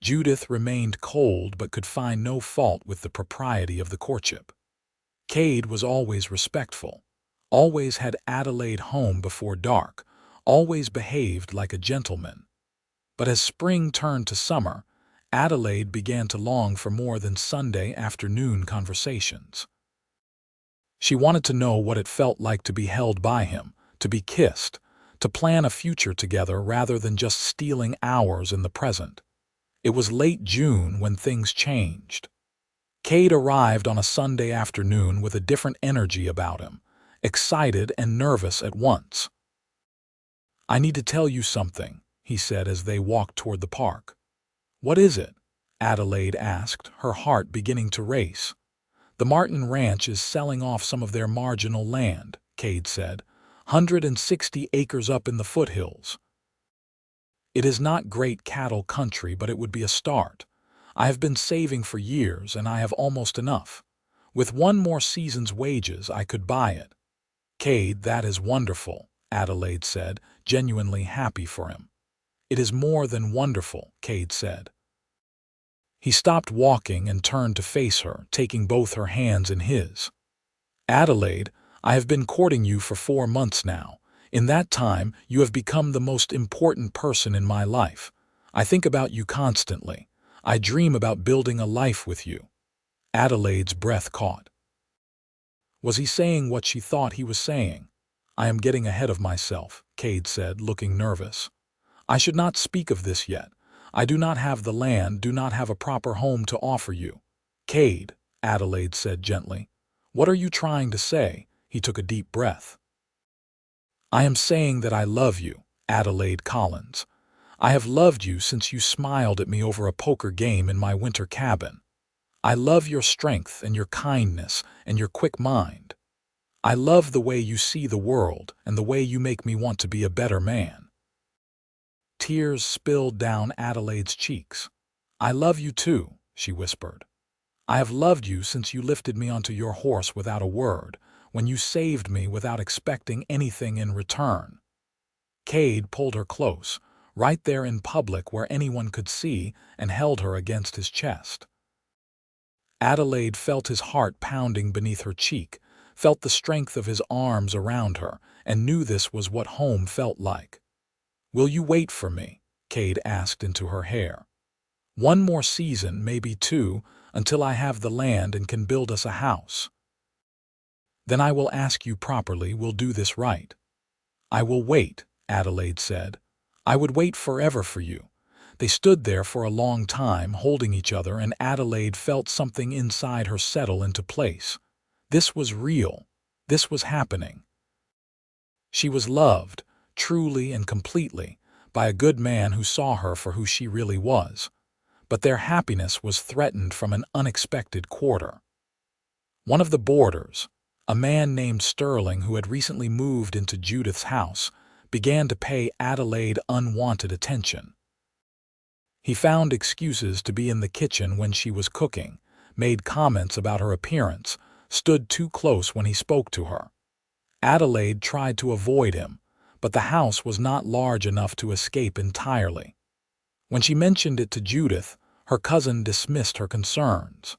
Judith remained cold but could find no fault with the propriety of the courtship. Cade was always respectful, always had Adelaide home before dark, always behaved like a gentleman. But as spring turned to summer, Adelaide began to long for more than Sunday afternoon conversations. She wanted to know what it felt like to be held by him, to be kissed, to plan a future together rather than just stealing hours in the present. It was late June when things changed. Cade arrived on a Sunday afternoon with a different energy about him, excited and nervous at once. "I need to tell you something," he said as they walked toward the park. "What is it?" Adelaide asked, her heart beginning to race. "The Martin Ranch is selling off some of their marginal land," Cade said. 160 acres up in the foothills. "It is not great cattle country, but it would be a start. I have been saving for years, and I have almost enough. With one more season's wages, I could buy it." "Cade, that is wonderful," Adelaide said, genuinely happy for him. "It is more than wonderful," Cade said. He stopped walking and turned to face her, taking both her hands in his. "Adelaide, I have been courting you for 4 months now. In that time, you have become the most important person in my life. I think about you constantly. I dream about building a life with you." Adelaide's breath caught. Was he saying what she thought he was saying? "I am getting ahead of myself," Cade said, looking nervous. "I should not speak of this yet. I do not have the land, do not have a proper home to offer you." "Cade," Adelaide said gently, "what are you trying to say?" He took a deep breath. "I am saying that I love you, Adelaide Collins. I have loved you since you smiled at me over a poker game in my winter cabin. I love your strength and your kindness and your quick mind. I love the way you see the world and the way you make me want to be a better man." Tears spilled down Adelaide's cheeks. "I love you too," she whispered. "I have loved you since you lifted me onto your horse without a word, when you saved me without expecting anything in return." Cade pulled her close, right there in public where anyone could see, and held her against his chest. Adelaide felt his heart pounding beneath her cheek, felt the strength of his arms around her, and knew this was what home felt like. "Will you wait for me?" Cade asked into her hair. "One more season, maybe 2, until I have the land and can build us a house. Then I will ask you properly, we'll do this right." "I will wait," Adelaide said. "I would wait forever for you." They stood there for a long time, holding each other, and Adelaide felt something inside her settle into place. This was real. This was happening. She was loved, truly and completely, by a good man who saw her for who she really was. But their happiness was threatened from an unexpected quarter. One of the boarders, a man named Sterling who had recently moved into Judith's house, began to pay Adelaide unwanted attention. He found excuses to be in the kitchen when she was cooking, made comments about her appearance, stood too close when he spoke to her. Adelaide tried to avoid him, but the house was not large enough to escape entirely. When she mentioned it to Judith, her cousin dismissed her concerns.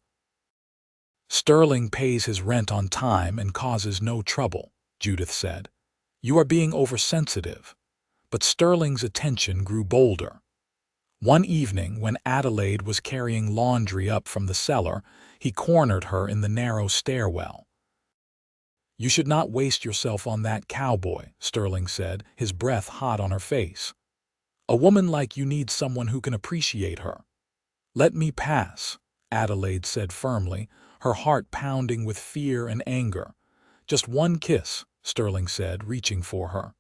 "Sterling pays his rent on time and causes no trouble," Judith said. "You are being oversensitive." But Sterling's attention grew bolder. One evening, when Adelaide was carrying laundry up from the cellar, he cornered her in the narrow stairwell. "You should not waste yourself on that cowboy," Sterling said, his breath hot on her face. "A woman like you needs someone who can appreciate her." "Let me pass," Adelaide said firmly, her heart pounding with fear and anger. "Just one kiss," Sterling said, reaching for her.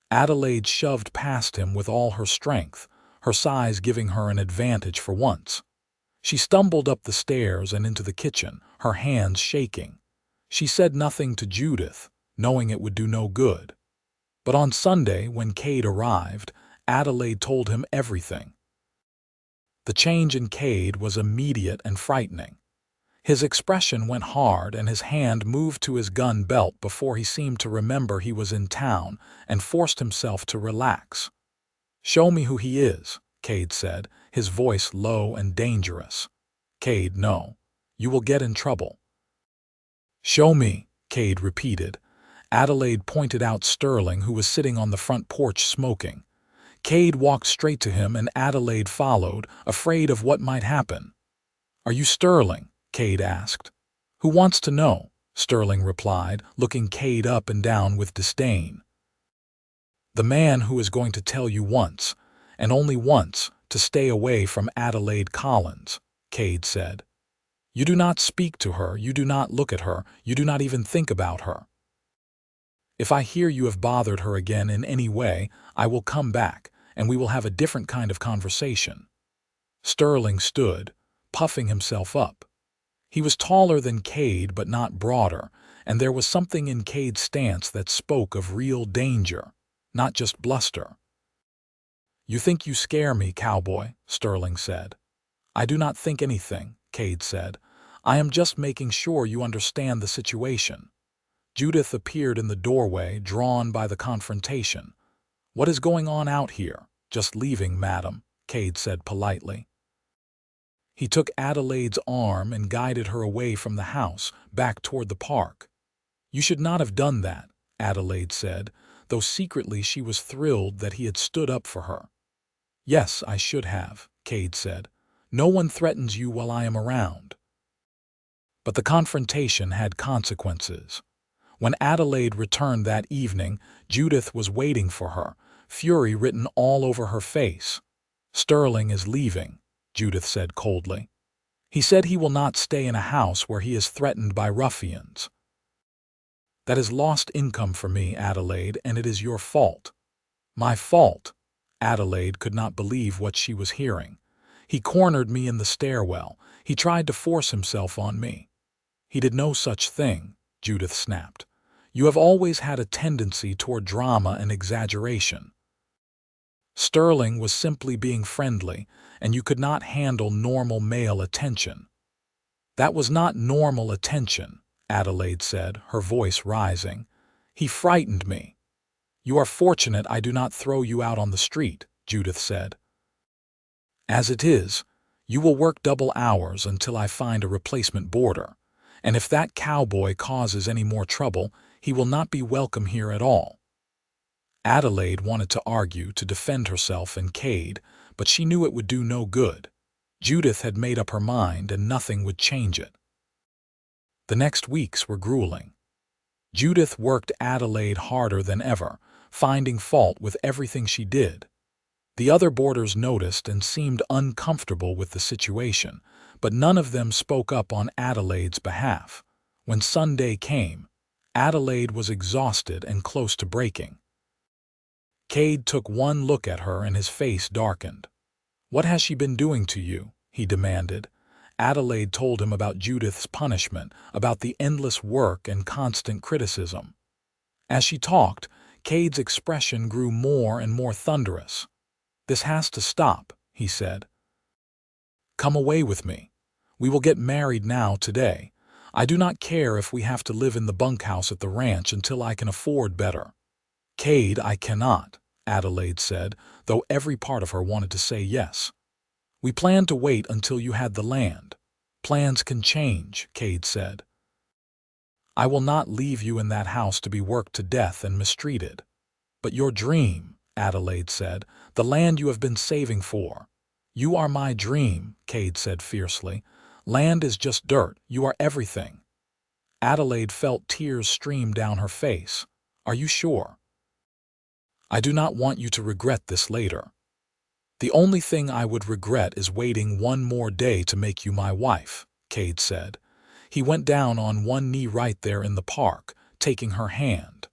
Adelaide shoved past him with all her strength, her size giving her an advantage for once. She stumbled up the stairs and into the kitchen, her hands shaking. She said nothing to Judith, knowing it would do no good. But on Sunday, when Cade arrived, Adelaide told him everything. The change in Cade was immediate and frightening. His expression went hard and his hand moved to his gun belt before he seemed to remember he was in town and forced himself to relax. "Show me who he is," Cade said, his voice low and dangerous. "Cade, no. You will get in trouble." "Show me," Cade repeated. Adelaide pointed out Sterling, who was sitting on the front porch smoking. Cade walked straight to him and Adelaide followed, afraid of what might happen. "Are you Sterling?" Cade asked. "Who wants to know?" Sterling replied, looking Cade up and down with disdain. "The man who is going to tell you once, and only once, to stay away from Adelaide Collins," Cade said. "You do not speak to her, you do not look at her, you do not even think about her. If I hear you have bothered her again in any way, I will come back, and we will have a different kind of conversation." Sterling stood, puffing himself up. He was taller than Cade but not broader, and there was something in Cade's stance that spoke of real danger, not just bluster. "You think you scare me, cowboy," Sterling said. "I do not think anything," Cade said. "I am just making sure you understand the situation." Judith appeared in the doorway, drawn by the confrontation. "What is going on out here?" "Just leaving, madam," Cade said politely. He took Adelaide's arm and guided her away from the house, back toward the park. "You should not have done that," Adelaide said, though secretly she was thrilled that he had stood up for her. "Yes, I should have," Cade said. "No one threatens you while I am around." But the confrontation had consequences. When Adelaide returned that evening, Judith was waiting for her, fury written all over her face. "Sterling is leaving," Judith said coldly. "He said he will not stay in a house where he is threatened by ruffians." "That is lost income for me, Adelaide, and it is your fault." "My fault?" Adelaide could not believe what she was hearing. "He cornered me in the stairwell. He tried to force himself on me." "He did no such thing," Judith snapped. "You have always had a tendency toward drama and exaggeration. Sterling was simply being friendly, and you could not handle normal male attention." "That was not normal attention," Adelaide said, her voice rising. "He frightened me." "You are fortunate I do not throw you out on the street," Judith said. "As it is, you will work double hours until I find a replacement boarder, and if that cowboy causes any more trouble, he will not be welcome here at all." Adelaide wanted to argue to defend herself and Cade, but she knew it would do no good. Judith had made up her mind and nothing would change it. The next weeks were grueling. Judith worked Adelaide harder than ever, finding fault with everything she did. The other boarders noticed and seemed uncomfortable with the situation, but none of them spoke up on Adelaide's behalf. When Sunday came, Adelaide was exhausted and close to breaking. Cade took one look at her and his face darkened. "What has she been doing to you?" he demanded. Adelaide told him about Judith's punishment, about the endless work and constant criticism. As she talked, Cade's expression grew more and more thunderous. "This has to stop," he said. "Come away with me. We will get married now today. I do not care if we have to live in the bunkhouse at the ranch until I can afford better." "Cade, I cannot," Adelaide said, though every part of her wanted to say yes. "We planned to wait until you had the land." "Plans can change," Cade said. "I will not leave you in that house to be worked to death and mistreated." "But your dream," Adelaide said, "the land you have been saving for." "You are my dream," Cade said fiercely. "Land is just dirt. You are everything." Adelaide felt tears stream down her face. "Are you sure?" "I do not want you to regret this later." "The only thing I would regret is waiting one more day to make you my wife," Cade said. He went down on one knee right there in the park, taking her hand.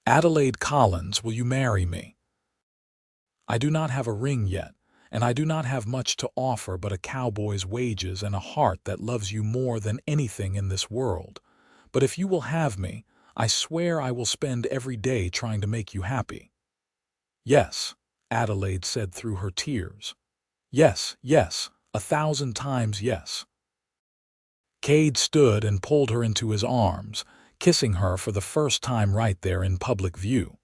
"Adelaide Collins, will you marry me?" "I do not have a ring yet, and I do not have much to offer but a cowboy's wages and a heart that loves you more than anything in this world. But if you will have me, I swear I will spend every day trying to make you happy." "Yes," Adelaide said through her tears. "Yes, yes, 1,000 times yes." Cade stood and pulled her into his arms, kissing her for the first time right there in public view.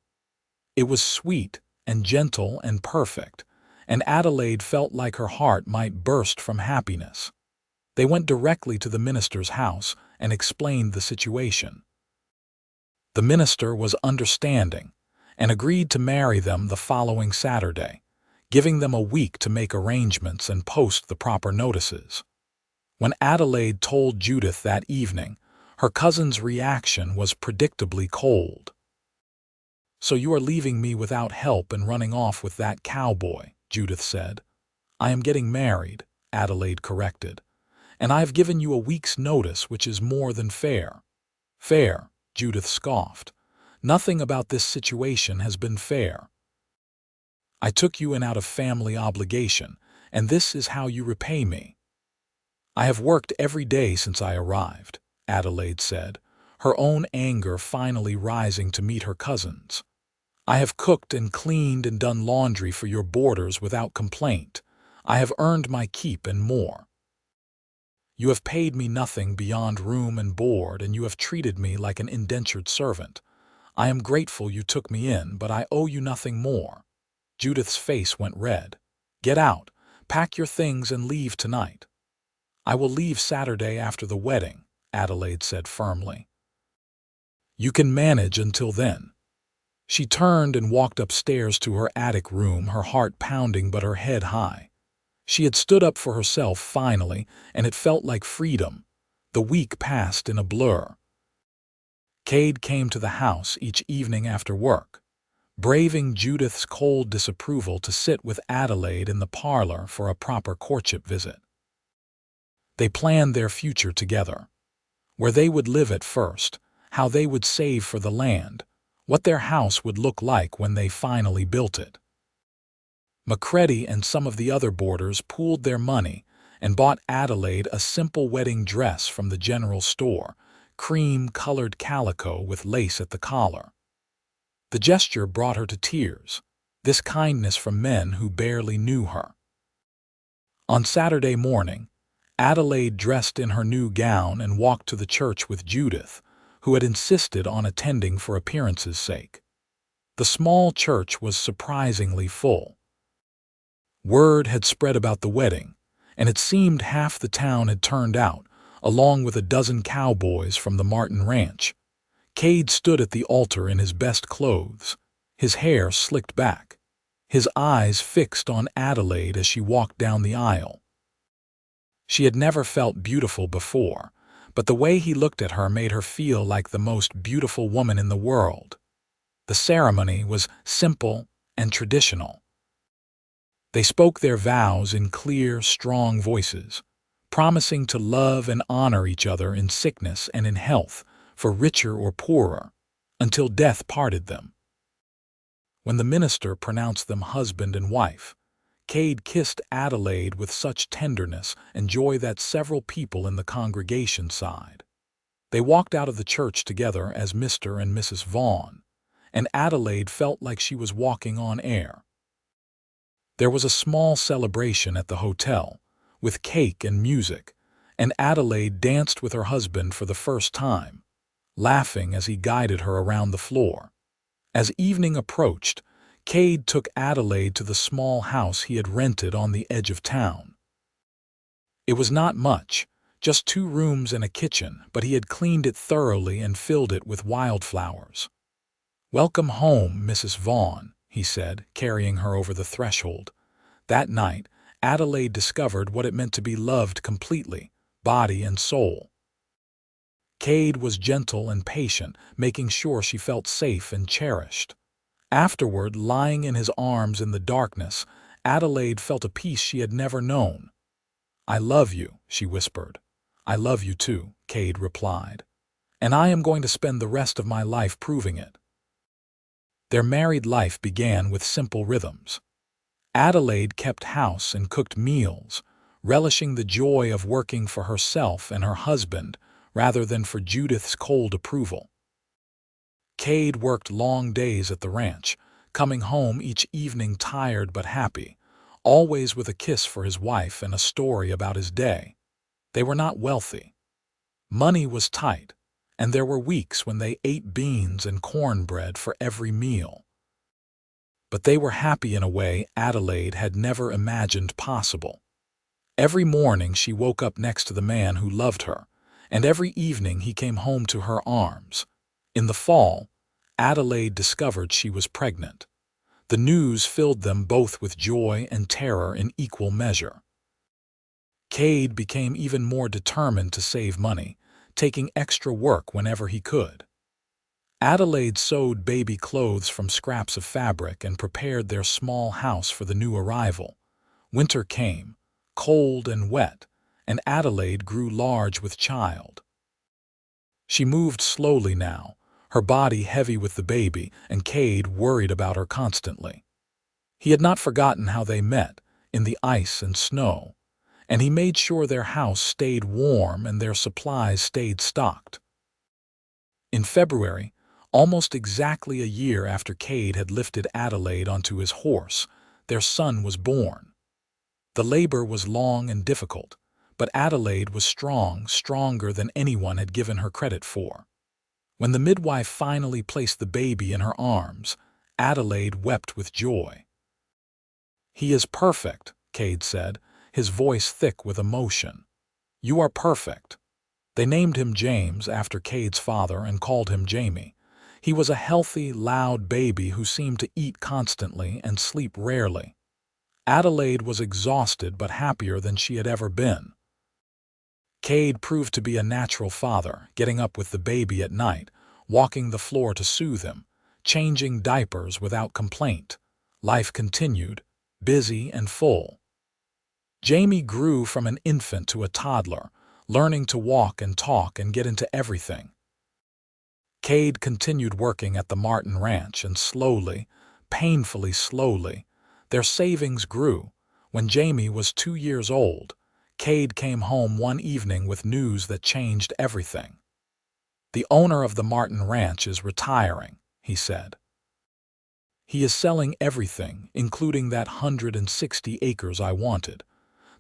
It was sweet and gentle and perfect, and Adelaide felt like her heart might burst from happiness. They went directly to the minister's house and explained the situation. The minister was understanding and agreed to marry them the following Saturday, giving them a week to make arrangements and post the proper notices. When Adelaide told Judith that evening, her cousin's reaction was predictably cold. "So you are leaving me without help and running off with that cowboy," Judith said. "I am getting married," Adelaide corrected, "and I have given you a week's notice, which is more than fair." "Fair," Judith scoffed. "Nothing about this situation has been fair. I took you in out of family obligation, and this is how you repay me." "I have worked every day since I arrived," Adelaide said, her own anger finally rising to meet her cousin's. "I have cooked and cleaned and done laundry for your boarders without complaint. I have earned my keep and more. You have paid me nothing beyond room and board, and you have treated me like an indentured servant. I am grateful you took me in, but I owe you nothing more." Judith's face went red. "Get out, pack your things and leave tonight." "I will leave Saturday after the wedding," Adelaide said firmly. "You can manage until then." She turned and walked upstairs to her attic room, her heart pounding but her head high. She had stood up for herself finally, and it felt like freedom. The week passed in a blur. Cade came to the house each evening after work, braving Judith's cold disapproval to sit with Adelaide in the parlor for a proper courtship visit. They planned their future together, where they would live at first, how they would save for the land, what their house would look like when they finally built it. Macready and some of the other boarders pooled their money and bought Adelaide a simple wedding dress from the general store, cream-colored calico with lace at the collar. The gesture brought her to tears, this kindness from men who barely knew her. On Saturday morning, Adelaide dressed in her new gown and walked to the church with Judith, who had insisted on attending for appearance's sake. The small church was surprisingly full. Word had spread about the wedding, and it seemed half the town had turned out, along with a dozen cowboys from the Martin Ranch. Cade stood at the altar in his best clothes, his hair slicked back, his eyes fixed on Adelaide as she walked down the aisle. She had never felt beautiful before, but the way he looked at her made her feel like the most beautiful woman in the world. The ceremony was simple and traditional. They spoke their vows in clear, strong voices, promising to love and honor each other in sickness and in health, for richer or poorer, until death parted them. When the minister pronounced them husband and wife, Cade kissed Adelaide with such tenderness and joy that several people in the congregation sighed. They walked out of the church together as Mr. and Mrs. Vaughn, and Adelaide felt like she was walking on air. There was a small celebration at the hotel, with cake and music, and Adelaide danced with her husband for the first time, laughing as he guided her around the floor. As evening approached, Cade took Adelaide to the small house he had rented on the edge of town. It was not much, just 2 rooms and a kitchen, but he had cleaned it thoroughly and filled it with wildflowers. "Welcome home, Mrs. Vaughn," he said, carrying her over the threshold. That night, Adelaide discovered what it meant to be loved completely, body and soul. Cade was gentle and patient, making sure she felt safe and cherished. Afterward, lying in his arms in the darkness, Adelaide felt a peace she had never known. "I love you," she whispered. "I love you too," Cade replied. "And I am going to spend the rest of my life proving it." Their married life began with simple rhythms. Adelaide kept house and cooked meals, relishing the joy of working for herself and her husband rather than for Judith's cold approval. Cade worked long days at the ranch, coming home each evening tired but happy, always with a kiss for his wife and a story about his day. They were not wealthy. Money was tight, and there were weeks when they ate beans and cornbread for every meal. But they were happy in a way Adelaide had never imagined possible. Every morning she woke up next to the man who loved her, and every evening he came home to her arms. In the fall, Adelaide discovered she was pregnant. The news filled them both with joy and terror in equal measure. Cade became even more determined to save money, taking extra work whenever he could. Adelaide sewed baby clothes from scraps of fabric and prepared their small house for the new arrival. Winter came, cold and wet, and Adelaide grew large with child. She moved slowly now, her body heavy with the baby, and Cade worried about her constantly. He had not forgotten how they met, in the ice and snow, and he made sure their house stayed warm and their supplies stayed stocked. In February, almost exactly a year after Cade had lifted Adelaide onto his horse, their son was born. The labor was long and difficult, but Adelaide was strong, stronger than anyone had given her credit for. When the midwife finally placed the baby in her arms, Adelaide wept with joy. "He is perfect," Cade said, his voice thick with emotion. "You are perfect." They named him James after Cade's father and called him Jamie. He was a healthy, loud baby who seemed to eat constantly and sleep rarely. Adelaide was exhausted but happier than she had ever been. Cade proved to be a natural father, getting up with the baby at night, walking the floor to soothe him, changing diapers without complaint. Life continued, busy and full. Jamie grew from an infant to a toddler, learning to walk and talk and get into everything. Cade continued working at the Martin Ranch, and slowly, painfully slowly, their savings grew. When Jamie was 2 years old, Cade came home one evening with news that changed everything. "The owner of the Martin Ranch is retiring," he said. "He is selling everything, including that 160 acres I wanted.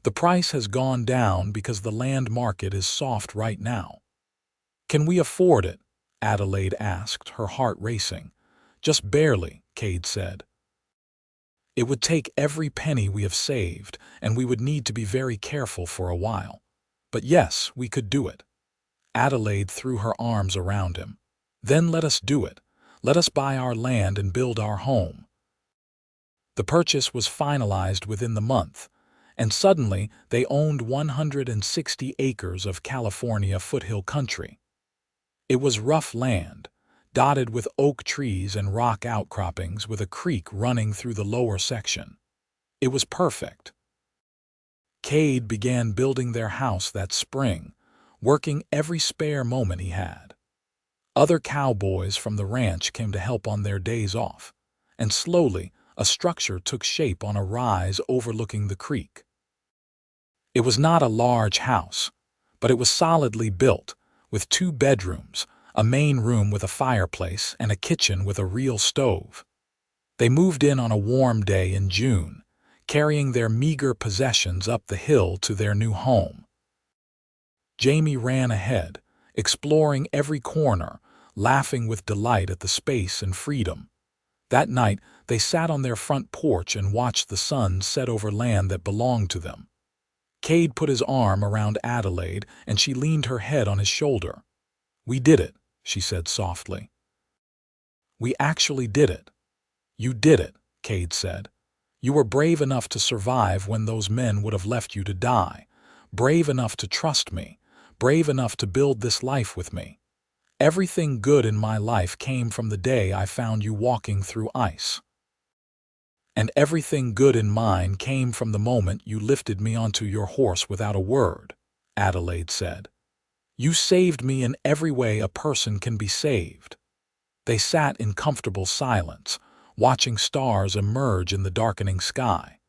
The price has gone down because the land market is soft right now." "Can we afford it?" Adelaide asked, her heart racing. "Just barely," Cade said. "It would take every penny we have saved, and we would need to be very careful for a while. But yes, we could do it." Adelaide threw her arms around him. "Then let us do it. Let us buy our land and build our home." The purchase was finalized within the month, and suddenly they owned 160 acres of California foothill country. It was rough land, dotted with oak trees and rock outcroppings with a creek running through the lower section. It was perfect. Cade began building their house that spring, working every spare moment he had. Other cowboys from the ranch came to help on their days off, and slowly a structure took shape on a rise overlooking the creek. It was not a large house, but it was solidly built, with 2 bedrooms, a main room with a fireplace, and a kitchen with a real stove. They moved in on a warm day in June, carrying their meager possessions up the hill to their new home. Jamie ran ahead, exploring every corner, laughing with delight at the space and freedom. That night, they sat on their front porch and watched the sun set over land that belonged to them. Cade put his arm around Adelaide, and she leaned her head on his shoulder. "We did it," she said softly. "We actually did it." "You did it," Cade said. "You were brave enough to survive when those men would have left you to die. Brave enough to trust me. Brave enough to build this life with me. Everything good in my life came from the day I found you walking through ice. And everything good in mine came from the moment you lifted me onto your horse without a word," Adelaide said. "You saved me in every way a person can be saved." They sat in comfortable silence, watching stars emerge in the darkening sky.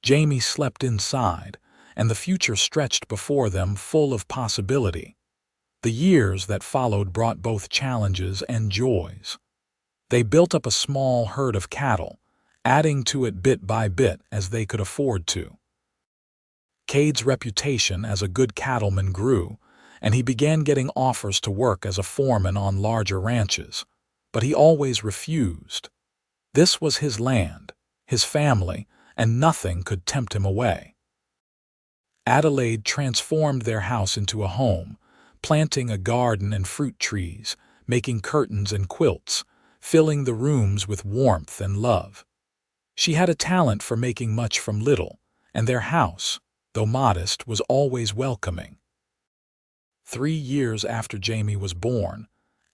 Jamie slept inside, and the future stretched before them full of possibility. The years that followed brought both challenges and joys. They built up a small herd of cattle, adding to it bit by bit as they could afford to. Cade's reputation as a good cattleman grew, and he began getting offers to work as a foreman on larger ranches, but he always refused. This was his land, his family, and nothing could tempt him away. Adelaide transformed their house into a home, planting a garden and fruit trees, making curtains and quilts, filling the rooms with warmth and love. She had a talent for making much from little, and their house, though modest, was always welcoming. 3 years after Jamie was born,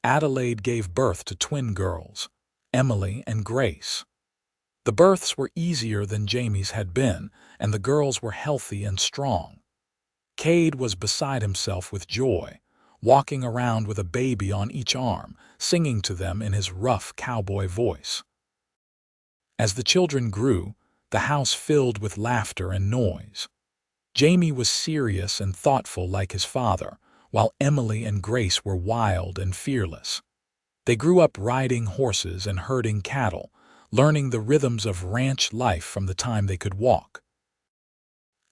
Adelaide gave birth to twin girls, Emily and Grace. The births were easier than Jamie's had been, and the girls were healthy and strong. Cade was beside himself with joy, walking around with a baby on each arm, singing to them in his rough cowboy voice. As the children grew, the house filled with laughter and noise. Jamie was serious and thoughtful like his father, while Emily and Grace were wild and fearless. They grew up riding horses and herding cattle, learning the rhythms of ranch life from the time they could walk.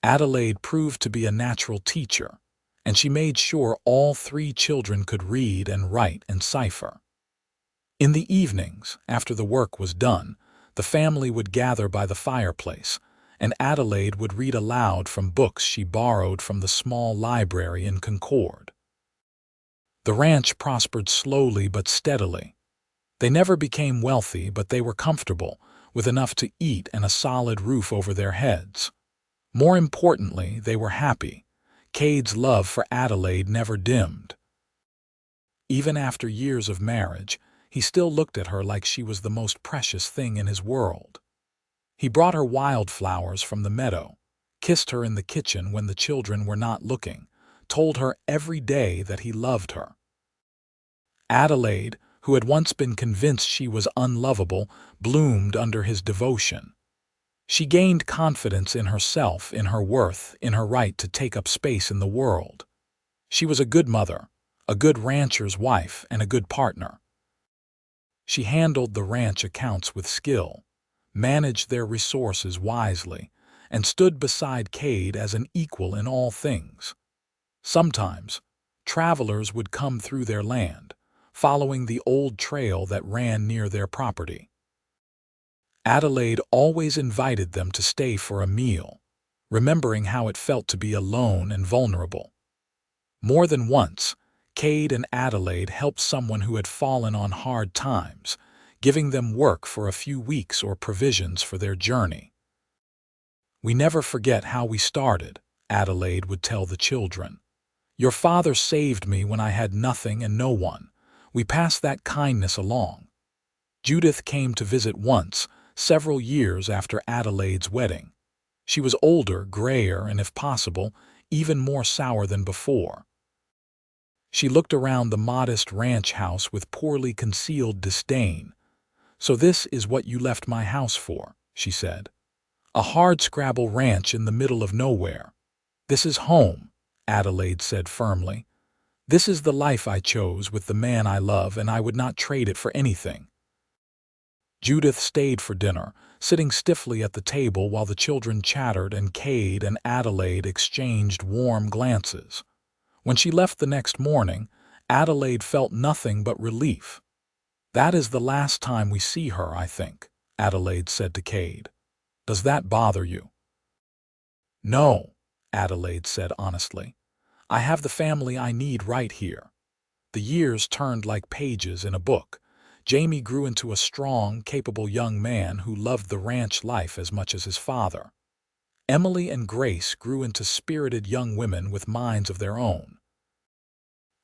Adelaide proved to be a natural teacher, and she made sure all 3 children could read and write and cipher. In the evenings, after the work was done, the family would gather by the fireplace, and Adelaide would read aloud from books she borrowed from the small library in Concord. The ranch prospered slowly but steadily. They never became wealthy, but they were comfortable, with enough to eat and a solid roof over their heads. More importantly, they were happy. Cade's love for Adelaide never dimmed. Even after years of marriage, he still looked at her like she was the most precious thing in his world. He brought her wildflowers from the meadow, kissed her in the kitchen when the children were not looking, told her every day that he loved her. Adelaide, who had once been convinced she was unlovable, bloomed under his devotion. She gained confidence in herself, in her worth, in her right to take up space in the world. She was a good mother, a good rancher's wife, and a good partner. She handled the ranch accounts with skill, managed their resources wisely, and stood beside Cade as an equal in all things. Sometimes, travelers would come through their land, following the old trail that ran near their property. Adelaide always invited them to stay for a meal, remembering how it felt to be alone and vulnerable. More than once, Cade and Adelaide helped someone who had fallen on hard times, giving them work for a few weeks or provisions for their journey. "We never forget how we started," Adelaide would tell the children. "Your father saved me when I had nothing and no one. We passed that kindness along." Judith came to visit once, several years after Adelaide's wedding. She was older, grayer, and if possible, even more sour than before. She looked around the modest ranch house with poorly concealed disdain. "So this is what you left my house for," she said. "A hardscrabble ranch in the middle of nowhere." "This is home," Adelaide said firmly. "This is the life I chose with the man I love, and I would not trade it for anything." Judith stayed for dinner, sitting stiffly at the table while the children chattered and Cade and Adelaide exchanged warm glances. When she left the next morning, Adelaide felt nothing but relief. "That is the last time we see her, I think," Adelaide said to Cade. "Does that bother you?" "No," Adelaide said honestly. "I have the family I need right here." The years turned like pages in a book. Jamie grew into a strong, capable young man who loved the ranch life as much as his father. Emily and Grace grew into spirited young women with minds of their own.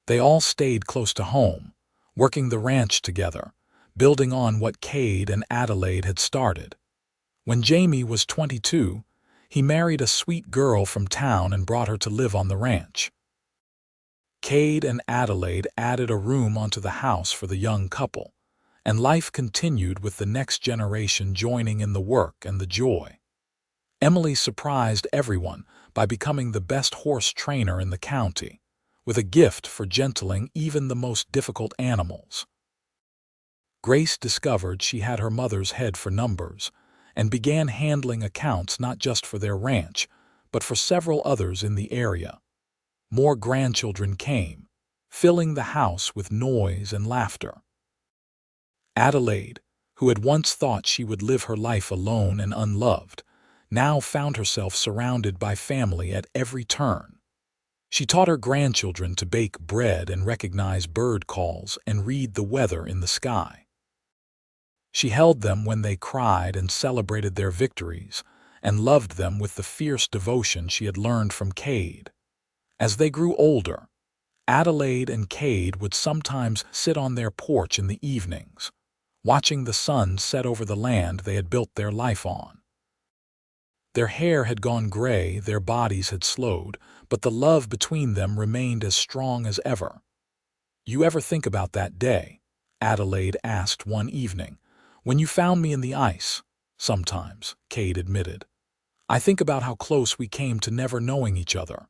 They all stayed close to home, working the ranch together, building on what Cade and Adelaide had started. When Jamie was 22, he married a sweet girl from town and brought her to live on the ranch. Cade and Adelaide added a room onto the house for the young couple, and life continued with the next generation joining in the work and the joy. Emily surprised everyone by becoming the best horse trainer in the county, with a gift for gentling even the most difficult animals. Grace discovered she had her mother's head for numbers and began handling accounts not just for their ranch, but for several others in the area. More grandchildren came, filling the house with noise and laughter. Adelaide, who had once thought she would live her life alone and unloved, now found herself surrounded by family at every turn. She taught her grandchildren to bake bread and recognize bird calls and read the weather in the sky. She held them when they cried and celebrated their victories, and loved them with the fierce devotion she had learned from Cade. As they grew older, Adelaide and Cade would sometimes sit on their porch in the evenings, watching the sun set over the land they had built their life on. Their hair had gone gray, their bodies had slowed, but the love between them remained as strong as ever. "You ever think about that day?" Adelaide asked one evening. "When you found me in the ice?" "Sometimes," Cade admitted. "I think about how close we came to never knowing each other.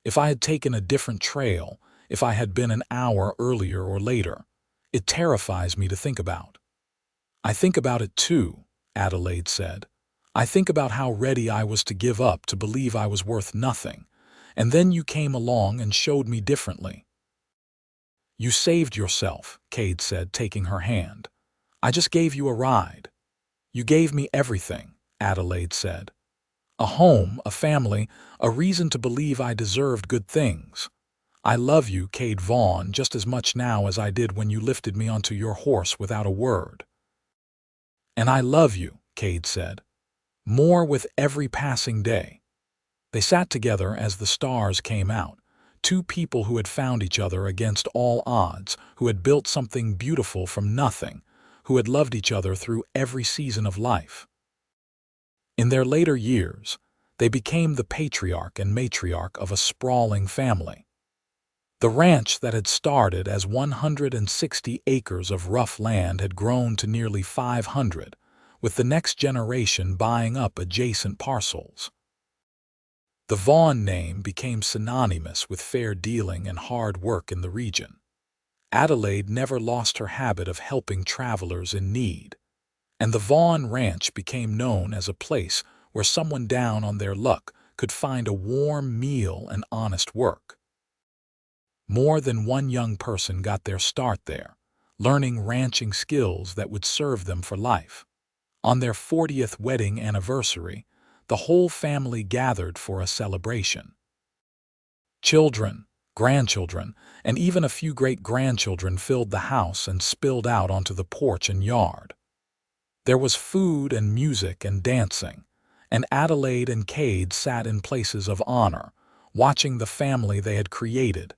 If I had taken a different trail, if I had been an hour earlier or later, it terrifies me to think about." "I think about it too," Adelaide said. "I think about how ready I was to give up, to believe I was worth nothing, and then you came along and showed me differently." "You saved yourself," Cade said, taking her hand. "I just gave you a ride." "You gave me everything," Adelaide said. "A home, a family, a reason to believe I deserved good things. I love you, Cade Vaughn, just as much now as I did when you lifted me onto your horse without a word." "And I love you," Cade said, "more with every passing day." They sat together as the stars came out, two people who had found each other against all odds, who had built something beautiful from nothing, who had loved each other through every season of life. In their later years, they became the patriarch and matriarch of a sprawling family. The ranch that had started as 160 acres of rough land had grown to nearly 500, with the next generation buying up adjacent parcels. The Vaughn name became synonymous with fair dealing and hard work in the region. Adelaide never lost her habit of helping travelers in need, and the Vaughn Ranch became known as a place where someone down on their luck could find a warm meal and honest work. More than one young person got their start there, learning ranching skills that would serve them for life. On their 40th wedding anniversary, the whole family gathered for a celebration. Children, grandchildren, and even a few great-grandchildren filled the house and spilled out onto the porch and yard. There was food and music and dancing, and Adelaide and Cade sat in places of honor, watching the family they had created.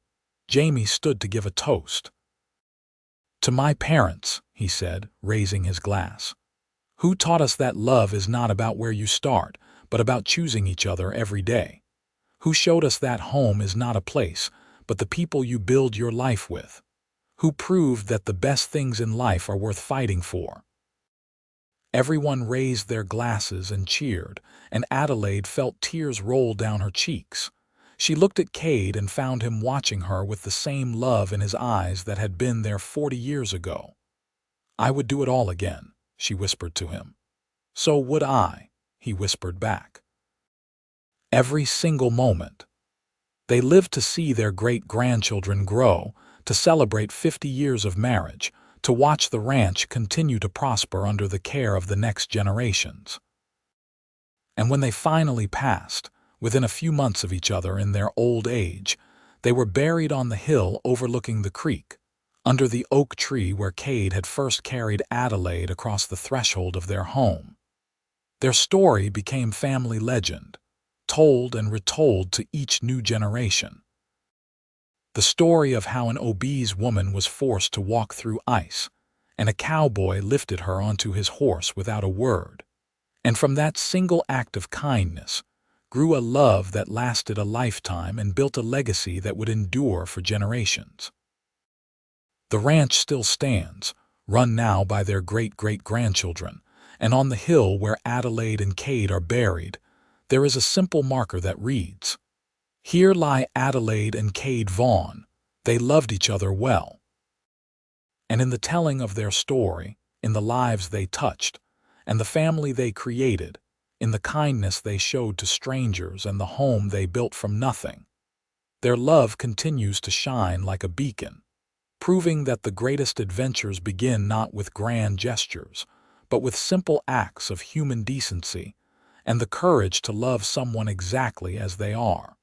Jamie stood to give a toast. "To my parents," he said, raising his glass, "who taught us that love is not about where you start, but about choosing each other every day. Who showed us that home is not a place, but the people you build your life with. Who proved that the best things in life are worth fighting for." Everyone raised their glasses and cheered, and Adelaide felt tears roll down her cheeks. She looked at Cade and found him watching her with the same love in his eyes that had been there 40 years ago. "I would do it all again," she whispered to him. "So would I," he whispered back. Every single moment. They lived to see their great-grandchildren grow, to celebrate 50 years of marriage, to watch the ranch continue to prosper under the care of the next generations. And when they finally passed, within a few months of each other in their old age, they were buried on the hill overlooking the creek, under the oak tree where Cade had first carried Adelaide across the threshold of their home. Their story became family legend, told and retold to each new generation. The story of how an obese woman was forced to walk through ice, and a cowboy lifted her onto his horse without a word. And from that single act of kindness grew a love that lasted a lifetime and built a legacy that would endure for generations. The ranch still stands, run now by their great-great-grandchildren, and on the hill where Adelaide and Cade are buried, there is a simple marker that reads, "Here lie Adelaide and Cade Vaughn. They loved each other well." And in the telling of their story, in the lives they touched, and the family they created, in the kindness they showed to strangers and the home they built from nothing, their love continues to shine like a beacon, proving that the greatest adventures begin not with grand gestures, but with simple acts of human decency and the courage to love someone exactly as they are.